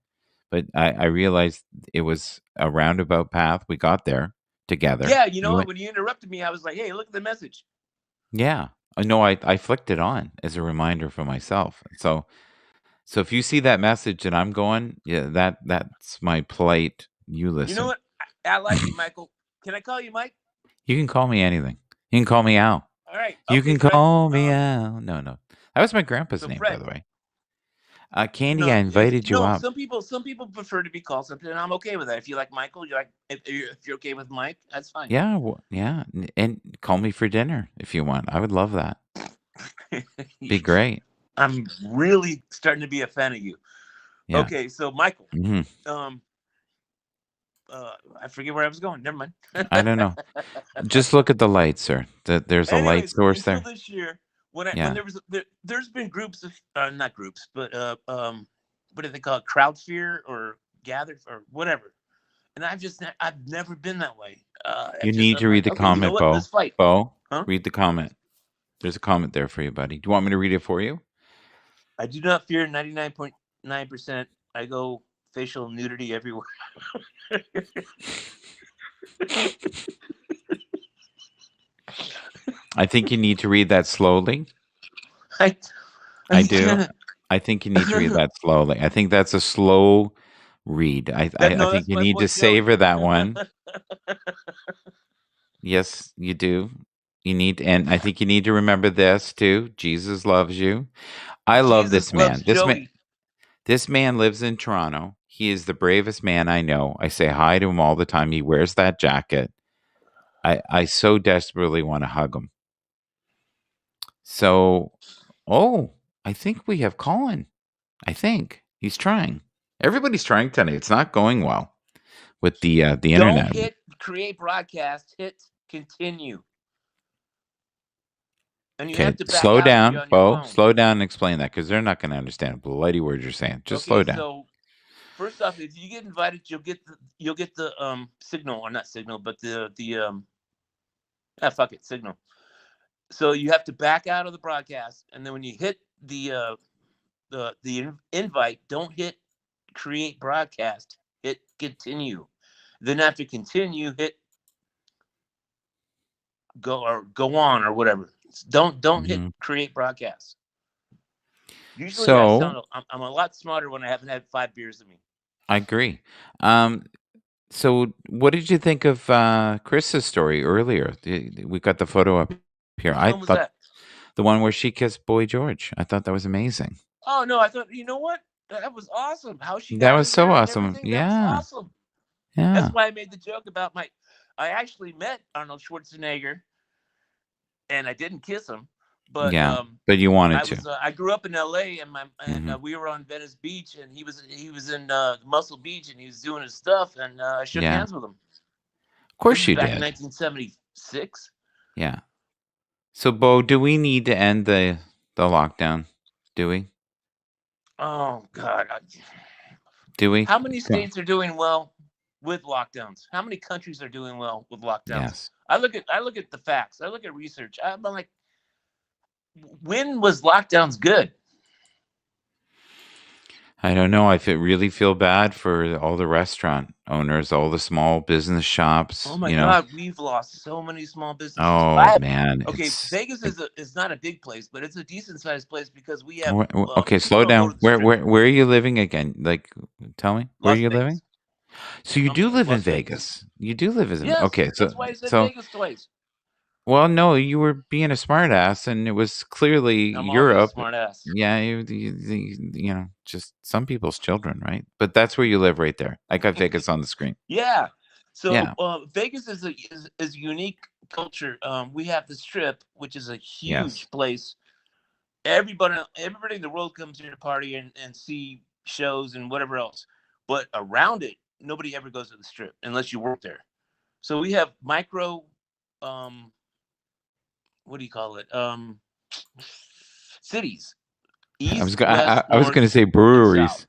but I realized it was a roundabout path. We got there together. Yeah, you know, when you interrupted me, I was like, "Hey, look at the message." Yeah, no, I flicked it on as a reminder for myself. So if you see that message and I'm going, yeah, that's my plight. You listen. You know what? I like it, Michael. Can I call you Mike? You can call me anything. You can call me Al. All right. You Okay, can Fred. call me Al. No. That was my grandpa's So name, by Fred. the way. Candy, No, I invited you up. Some people prefer to be called something, and I'm okay with that. If you like Michael, if you're okay with Mike, that's fine. Yeah, yeah, and call me for dinner if you want. I would love that. Be great. I'm really starting to be a fan of you. Yeah. Okay, so Michael, I forget where I was going. Never mind. I don't know. Just look at the light, sir. There's a light source there. Until this year, when there's been groups of not groups, but what do they call it? Crowd fear or gathered or whatever. And I've never been that way. You need to read the comment, Bo. Let's fight. Bo, read the comment. There's a comment there for you, buddy. Do you want me to read it for you? I do not fear 99.9%. I go facial nudity everywhere. I think you need to read that slowly. I do. I think you need to read that slowly. I think that's a slow read. I think you need to savor that one. Yes, you do. And I think you need to remember this too. Jesus loves you. I love this man. This man lives in Toronto. He is the bravest man I know. I say hi to him all the time. He wears that jacket. I so desperately want to hug him. So, I think we have Colin. I think he's trying. Everybody's trying tonight. It's not going well with the internet. Don't hit create broadcast. Hit continue. And you have to back slow out down, Bo. Slow down and explain that because they're not going to understand a bloody word you're saying. Just slow down. So First off, if you get invited, you'll get the signal, or not signal, but fuck it, signal. So you have to back out of the broadcast, and then when you hit the invite, don't hit create broadcast. Hit continue. Then after continue, hit go on or whatever. Don't hit create broadcast. Usually, So I'm a lot smarter when I haven't had 5 beers in me. I agree. So what did you think of Chris's story earlier? We got the photo up here. Which I one was thought that? the one where she kissed Boy George. I thought that was amazing. Oh no, I thought, you know what? That was awesome. How she That got was in so there and awesome. everything. That was Yeah. awesome. Yeah. That's why I made the joke about I actually met Arnold Schwarzenegger, and I didn't kiss him, but Yeah. But you wanted I to. was I grew up in L.A. and we were on Venice Beach, and he was in Muscle Beach, and he was doing his stuff, and I shook hands with him. Of course This you is back did. in 1976. Yeah. So, Bo, do we need to end the lockdown? Do we? Oh God. Do we? How many states are doing well with lockdowns? How many countries are doing well with lockdowns? Yes. I look at the facts. I look at research. I'm like, when was lockdowns good? I don't know. I really feel bad for all the restaurant owners, all the small business shops. Oh my God, we've lost so many small businesses. Oh man. Okay, Vegas is not a big place, but it's a decent sized place because we have. Okay, slow down. Where are you living again? Like, tell me, where are you living? So you do live in Vegas. You do live in. Yes, okay, so that's why I said Vegas twice. Well, no, you were being a smartass, and it was clearly I'm Europe. Smart ass. Yeah, you know, just some people's children, right? But that's where you live, right there. I got Vegas on the screen. Yeah. So Yeah. Vegas is a unique culture. We have the Strip, which is a huge place. Everybody in the world comes here to party and see shows and whatever else. But around it, nobody ever goes to the Strip unless you work there. So we have micro, what do you call it? Cities. East, I was going to say breweries,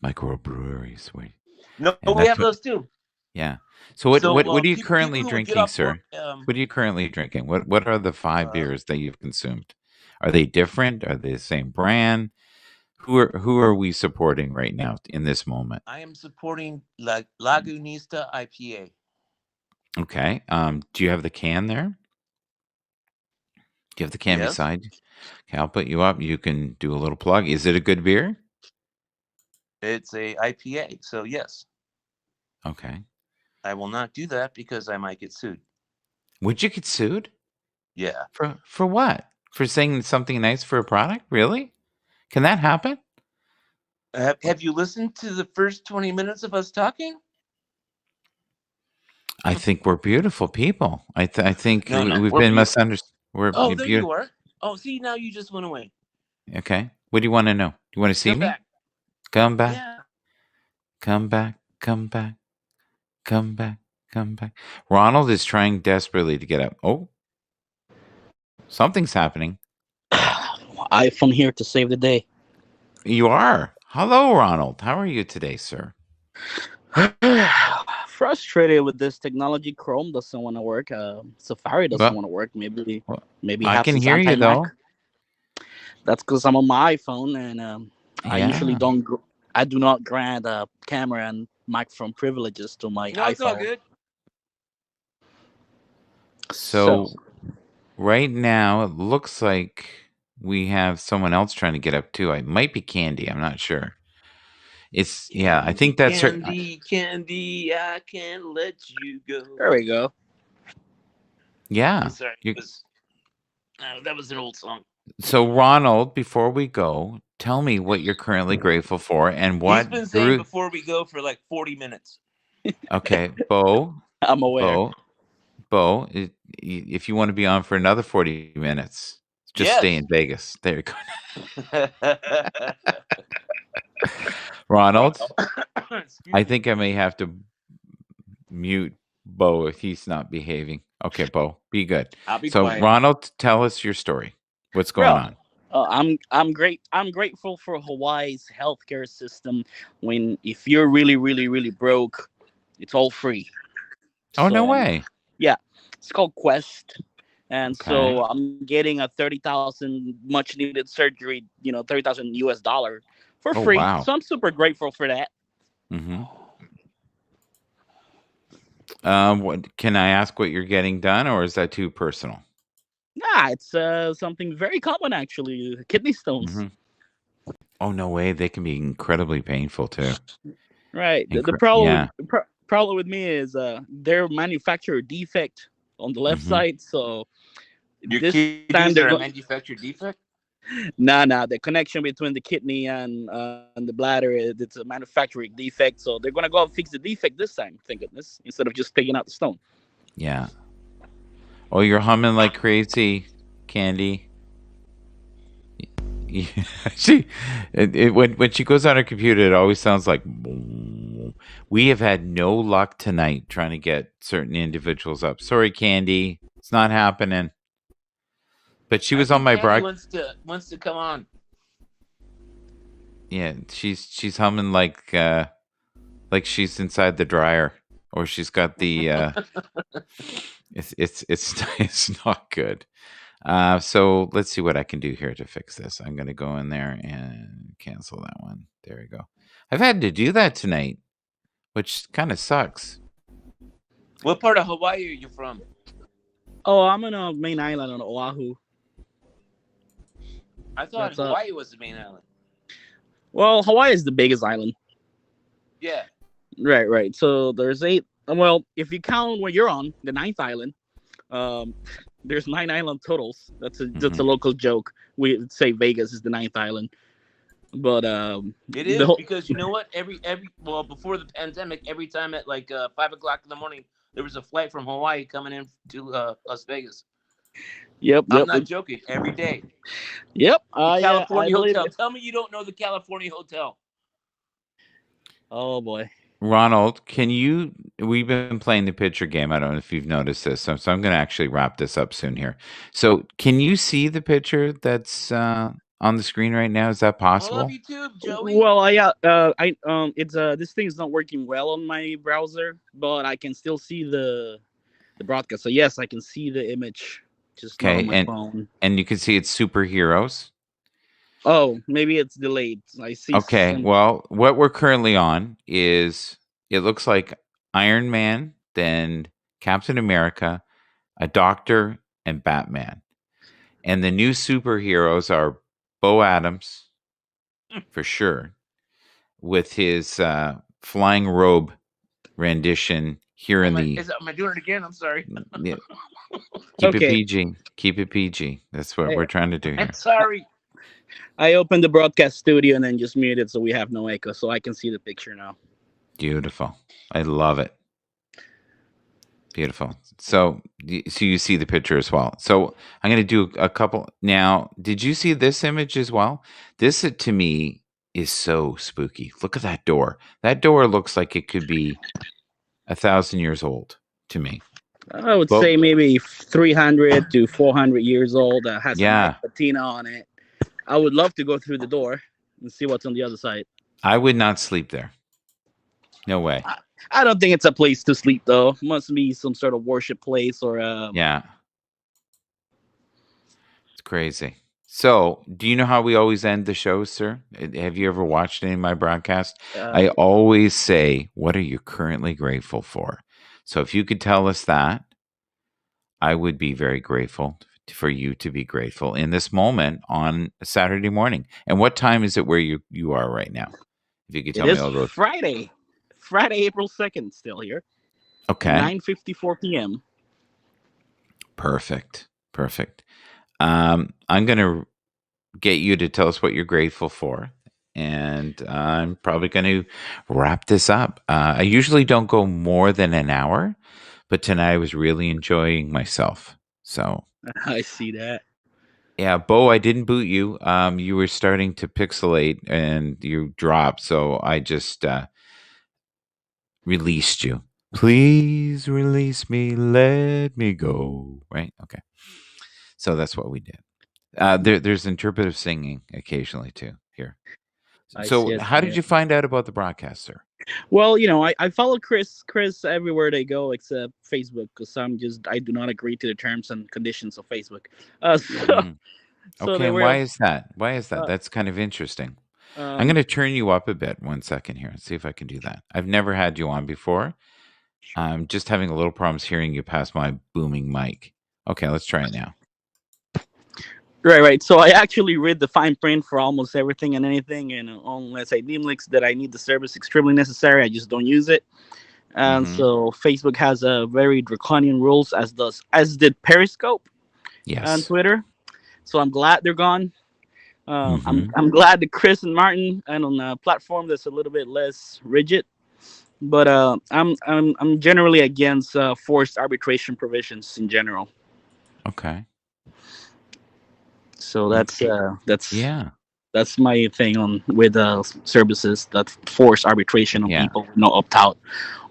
microbreweries. Wait. No, we have those too. Yeah. So what are you currently drinking, sir? What are you currently drinking? What are the 5 beers that you've consumed? Are they different? Are they the same brand? Who are we supporting right now in this moment? I am supporting Lagunista IPA. Okay. Do you have the can there? Do you have the can beside you? Okay, I'll put you up. You can do a little plug. Is it a good beer? It's a IPA, so yes. Okay. I will not do that because I might get sued. Would you get sued? Yeah. For what? For saying something nice for a product? Really? Can that happen? Have you listened to the first 20 minutes of us talking? I think we're beautiful people. I think we've been misunderstood. There you are. Oh, see, now you just went away. Okay. What do you want to know? You want to see me? Come back. Yeah. Come back. Come back. Come back. Come back. Ronald is trying desperately to get up. Oh. Something's happening. iPhone here to save the day. You are. Hello, Ronald. How are you today, sir? Frustrated with this technology. Chrome doesn't want to work. Safari doesn't want to work. Maybe I can hear you though. That's because I'm on my iPhone, and I usually I do not grant camera and microphone privileges to my iPhone. It's all good. So right now it looks like we have someone else trying to get up too. It might be Candy. I'm not sure. It's I think that's Candy, I can't let you go. There we go. Yeah. I'm sorry. That was an old song. So Ronald, before we go, tell me what you're currently grateful for and what. He's been saying before we go for like 40 minutes. Okay, Bo. I'm aware. Bo, if you want to be on for another 40 minutes, just stay in Vegas. There you go. Ronald, I think I may have to mute Bo if he's not behaving. Okay, Bo, be good. I'll be so, quiet. Ronald, tell us your story. What's going on? I'm great. I'm grateful for Hawaii's healthcare system. When if you're really broke, it's all free. Oh, no So way. yeah, it's called Quest, and Okay. so I'm getting a 30,000 much needed surgery. 30,000 US dollar for Oh, free. wow. So I'm super grateful for that. Mm-hmm. What can I ask what you're getting done, or is that too personal? Yeah, it's something very common actually. Kidney stones. Mm-hmm. Oh, no way. They can be incredibly painful too. Right. The Yeah. problem with me is their manufacturer defect on the left Mm-hmm. side. So Your this time kidneys they're are a going. manufactured defect. Nah. The connection between the kidney and the bladder it's a manufacturing defect. So they're gonna go and fix the defect this time. Thank goodness, instead of just taking out the stone. Yeah. Oh, you're humming like crazy, Candy. Yeah, when she goes on her computer, it always sounds like. We have had no luck tonight trying to get certain individuals up. Sorry, Candy, it's not happening. But she I was on think my Candy broad. wants to come on. Yeah, she's humming like she's inside the dryer, or she's got the. It's it's not good. So let's see what I can do here to fix this. I'm going to go in there and cancel that one. There we go. I've had to do that tonight, which kind of sucks. What part of Hawaii are you from? Oh, I'm on a main island on Oahu. I thought That's Hawaii was the main island. Well, Hawaii is the biggest island. Yeah. Right. So there's eight. Well, if you count where you're on, the ninth island, um, there's 9 island totals. That's a local joke. We say Vegas is the ninth island, but It the is whole because you know what? Every well before the pandemic, every time at like 5 o'clock in the morning, there was a flight from Hawaii coming in to Las Vegas. yep I'm yep not joking. Every day, yep. the Yeah, I California believe Hotel. it. Tell me you don't know the California Hotel. Oh boy. Ronald, can you? We've been playing the picture game. I don't know if you've noticed this. So I'm going to actually wrap this up soon here. So can you see the picture that's on the screen right now? Is that I love possible? YouTube, Joey. Well, I it's this thing is not working well on my browser, but I can still see the broadcast. So yes, I can see the image, just not on Okay, my phone. and you can see it's superheroes. Oh, maybe it's delayed. I see Okay, some. well, what we're currently on is it looks like Iron Man, then Captain America, a Doctor, and Batman. And the new superheroes are Bo Adams, for sure, with his flying robe rendition here in the. Am I doing it again? I'm sorry. Yeah, keep it Okay, PG. Keep it PG. That's what I, we're trying to do I'm here. sorry. I opened the broadcast studio and then just muted so we have no echo, so I can see the picture now. Beautiful. I love it. Beautiful. So you see the picture as well. So I'm going to do a couple. Now, did you see this image as well? This to me is so spooky. Look at that door. That door looks like it could be 1,000 years old to me. I would Well, say maybe 300 to 400 years old. Has a yeah, nice patina on it. I would love to go through the door and see what's on the other side. I would not sleep there. No way. I don't think it's a place to sleep though. Must be some sort of worship place or Yeah. It's crazy. So, do you know how we always end the show, sir? Have you ever watched any of my broadcasts? I always say, what are you currently grateful for? So, if you could tell us that, I would be very grateful for you to be grateful in this moment on a Saturday morning. And what time is it where you are right now? If you could it tell me is all those. Friday, April 2nd, still here. Okay. 9:54 p.m. Perfect. I'm going to get you to tell us what you're grateful for. And I'm probably going to wrap this up. I usually don't go more than an hour, but tonight I was really enjoying myself. So, I see that. yeah, Bo, I didn't boot you. You were starting to pixelate and you dropped. So I just released you. Please release me. Let me go. Right? Okay. So that's what we did. There's interpretive singing occasionally too here. I So see. how did you find out about the broadcast, sir? Well, I follow Chris everywhere they go except Facebook because I do not agree to the terms and conditions of Facebook. So Mm. so Okay, they and were why is that? Why is that? uh, That's kind of interesting. I'm um going to turn you up a bit. 1 second here and see if I can do that. I've never had you on before. I'm just having a little problems hearing you past my booming mic. Okay, let's try it now. right. So I actually read the fine print for almost everything and anything, and unless I deem links that I need the service extremely necessary, I just don't use it. And Mm-hmm. so Facebook has a very draconian rules, as did Periscope and Yes. Twitter. So I'm glad they're gone. Mm-hmm. I'm glad that Chris and Martin and on a platform that's a little bit less rigid. But I'm generally against forced arbitration provisions in general. Okay. So Okay. that's Yeah. that's my thing on with services that force arbitration on Yeah. people, opt out,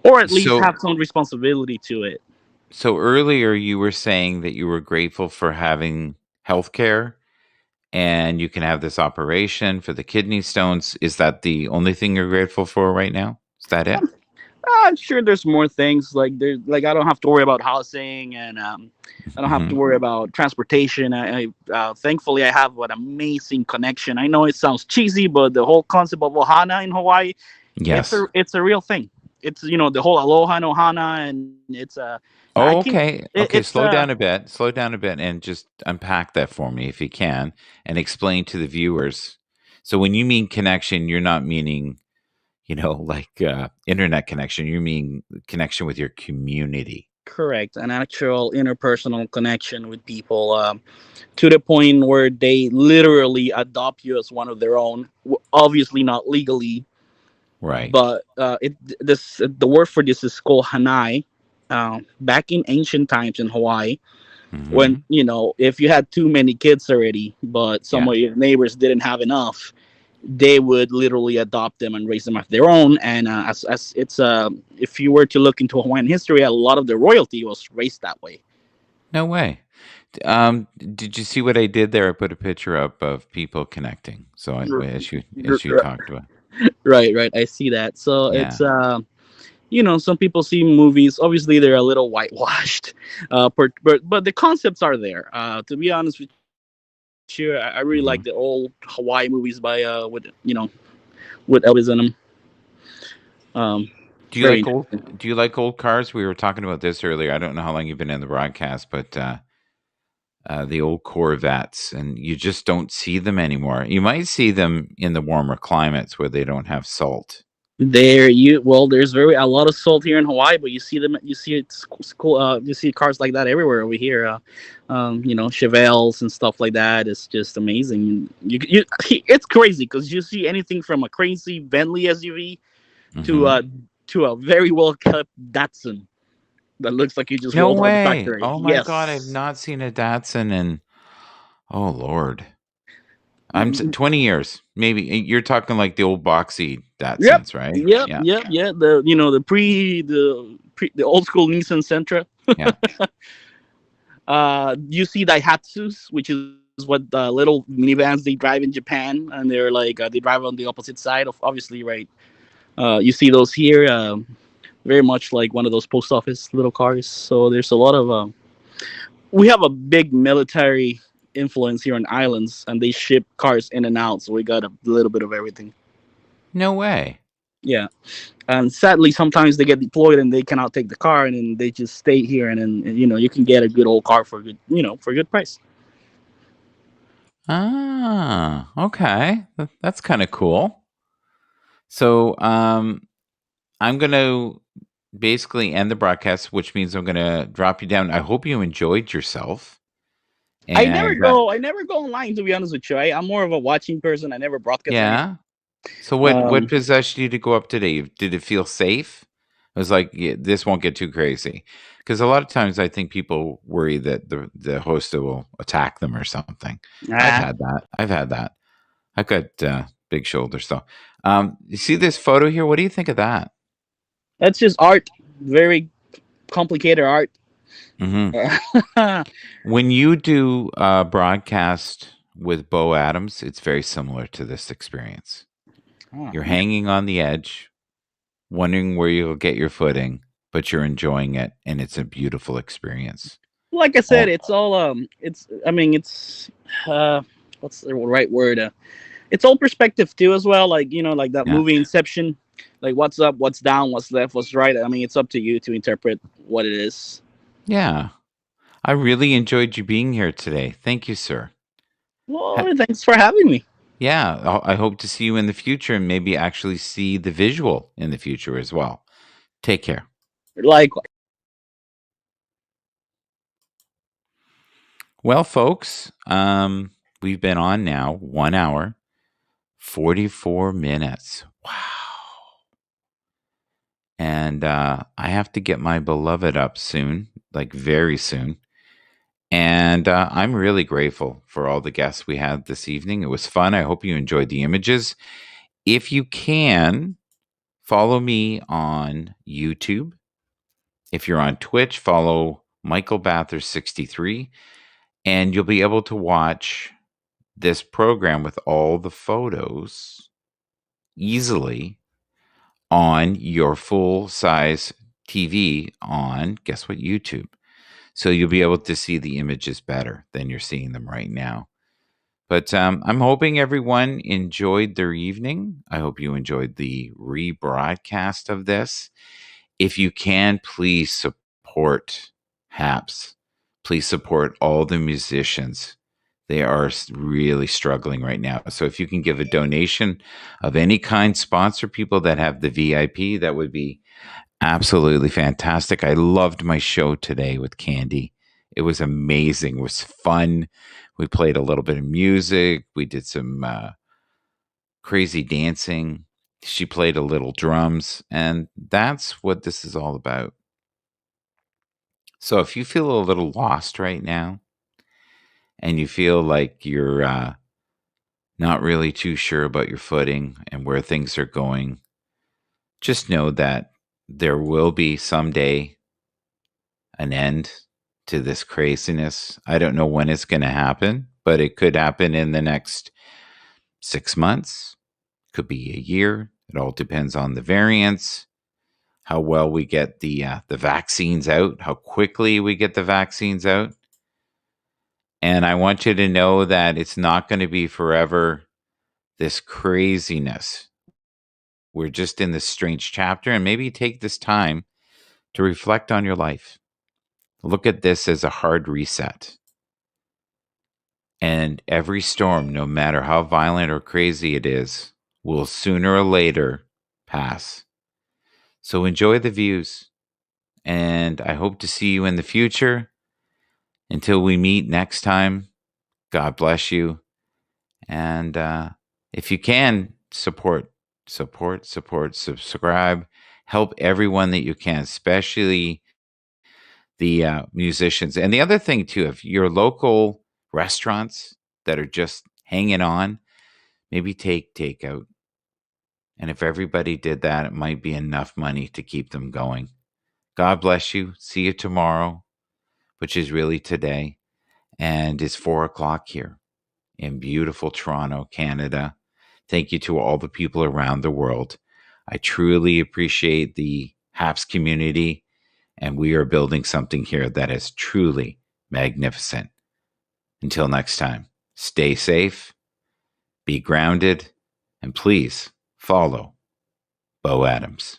or at least So have some responsibility to it. so earlier you were saying that you were grateful for having healthcare and you can have this operation for the kidney stones. Is that the only thing you're grateful for right now? Is that it? I'm sure there's more things like I don't have to worry about housing and I don't have Mm-hmm. to worry about transportation. Thankfully I have an amazing connection. I know it sounds cheesy, but the whole concept of ohana in Hawaii, Yes. it's a real thing. It's the whole aloha no hana, and I Oh, can okay. Okay, it's slow down a bit. Slow down a bit and just unpack that for me if you can and explain to the viewers. So when you mean connection, you're not meaning, like internet connection. You mean connection with your community. correct, an actual interpersonal connection with people, to the point where they literally adopt you as one of their own. Obviously not legally, Right. but the word for this is called hanai. Back in ancient times in Hawaii, when Mm-hmm. if you had too many kids already, but some Yeah. of your neighbors didn't have enough, they would literally adopt them and raise them as their own. And as it's if you were to look into Hawaiian history, a lot of the royalty was raised that way. No way. Did you see what I did there? I put a picture up of people connecting. So as you talked about. Right. I see that. So Yeah. it's some people see movies. Obviously, they're a little whitewashed, but the concepts are there. To be honest with you, I really Mm-hmm. like the old Hawaii movies by with Elvis in them. Um, Do you very like interesting. old cars? We were talking about this earlier. I don't know how long you've been in the broadcast, but the old Corvettes, and you just don't see them anymore. You might see them in the warmer climates where they don't have salt. There's very a lot of salt here in Hawaii, but you see it's cool. You see cars like that everywhere over here. Chevelles and stuff like that. It's just amazing. It's crazy because you see anything from a crazy Bentley SUV to Mm-hmm. a very well kept Datsun that looks like you just No rolled out of the way! factory. Oh my God, I've Yes. not seen a Datsun in oh Lord, 20 years maybe. You're talking like the old boxy Yep. Datsuns, right? Yep. Yeah, Yep. Yeah. The old school Nissan Sentra. yeah. You see Daihatsus, which is what the little minivans they drive in Japan, and they're like they drive on the opposite side of obviously, right. You see those here, very much like one of those post office little cars. So there's a lot of we have a big military influence here on islands, and they ship cars in and out, so we got a little bit of everything. No way. Yeah, and sadly, sometimes they get deployed and they cannot take the car, and then they just stay here, and then you can get a good old car for a good for a good price. Ah, okay. That's kind of cool. So, I'm going to basically end the broadcast, which means I'm going to drop you down. I hope you enjoyed yourself. And I never go online, to be honest with you. I'm more of a watching person. I never broadcast anything. yeah. So what Um, possessed you to go up today? Did it feel safe? I was like, yeah, this won't get too crazy. Because a lot of times I think people worry that the host will attack them or something. I've ah, had that. I've got big shoulders though. You see this photo here? What do you think of that? that's just art. Very complicated art. Hmm. When you do broadcast with Bo Adams, it's very similar to this experience. Oh, You're man. hanging on the edge, wondering where you'll get your footing, but you're enjoying it, and it's a beautiful experience. Like I said, All, it's all it's I mean it's what's the right word? It's all perspective too as well. Like like that yeah, movie Inception. Like what's up, what's down, what's left, what's right. I mean, it's up to you to interpret what it is. yeah. I really enjoyed you being here today. Thank you, sir. Well, thanks for having me. Yeah, I hope to see you in the future and maybe actually see the visual in the future as well. Take care. Like Well, folks, we've been on now 1 hour, 44 minutes. Wow. And I have to get my beloved up soon, like very soon. And I'm really grateful for all the guests we had this evening. It was fun. I hope you enjoyed the images. If you can, follow me on YouTube. If you're on Twitch, follow Michael Bathurst 63, and you'll be able to watch this program with all the photos easily on your full size TV on, guess what, YouTube. So you'll be able to see the images better than you're seeing them right now. But I'm hoping everyone enjoyed their evening. I hope you enjoyed the rebroadcast of this. If you can, please support Happs. Please support all the musicians. They are really struggling right now. So if you can give a donation of any kind, sponsor people that have the VIP, that would be absolutely fantastic. I loved my show today with Candy. It was amazing. It was fun. We played a little bit of music. We did some crazy dancing. She played a little drums, and that's what this is all about. So if you feel a little lost right now and you feel like you're not really too sure about your footing and where things are going, just know that there will be someday an end to this craziness. I don't know when it's going to happen, but it could happen in the next 6 months, could be a year. It all depends on the variants, how well we get the vaccines out, how quickly we get the vaccines out. And I want you to know that it's not going to be forever, this craziness. We're just in this strange chapter, and maybe take this time to reflect on your life. Look at this as a hard reset. And every storm, no matter how violent or crazy it is, will sooner or later pass. So enjoy the views. And I hope to see you in the future. Until we meet next time, God bless you. And if you can, subscribe, help everyone that you can, especially the musicians. And the other thing, too, if your local restaurants that are just hanging on, maybe take takeout. And if everybody did that, it might be enough money to keep them going. God bless you. See you tomorrow, which is really today. And it's 4 o'clock here in beautiful Toronto, Canada. Thank you to all the people around the world. I truly appreciate the Happs community, and we are building something here that is truly magnificent. Until next time, stay safe, be grounded, and please follow Bo Adams.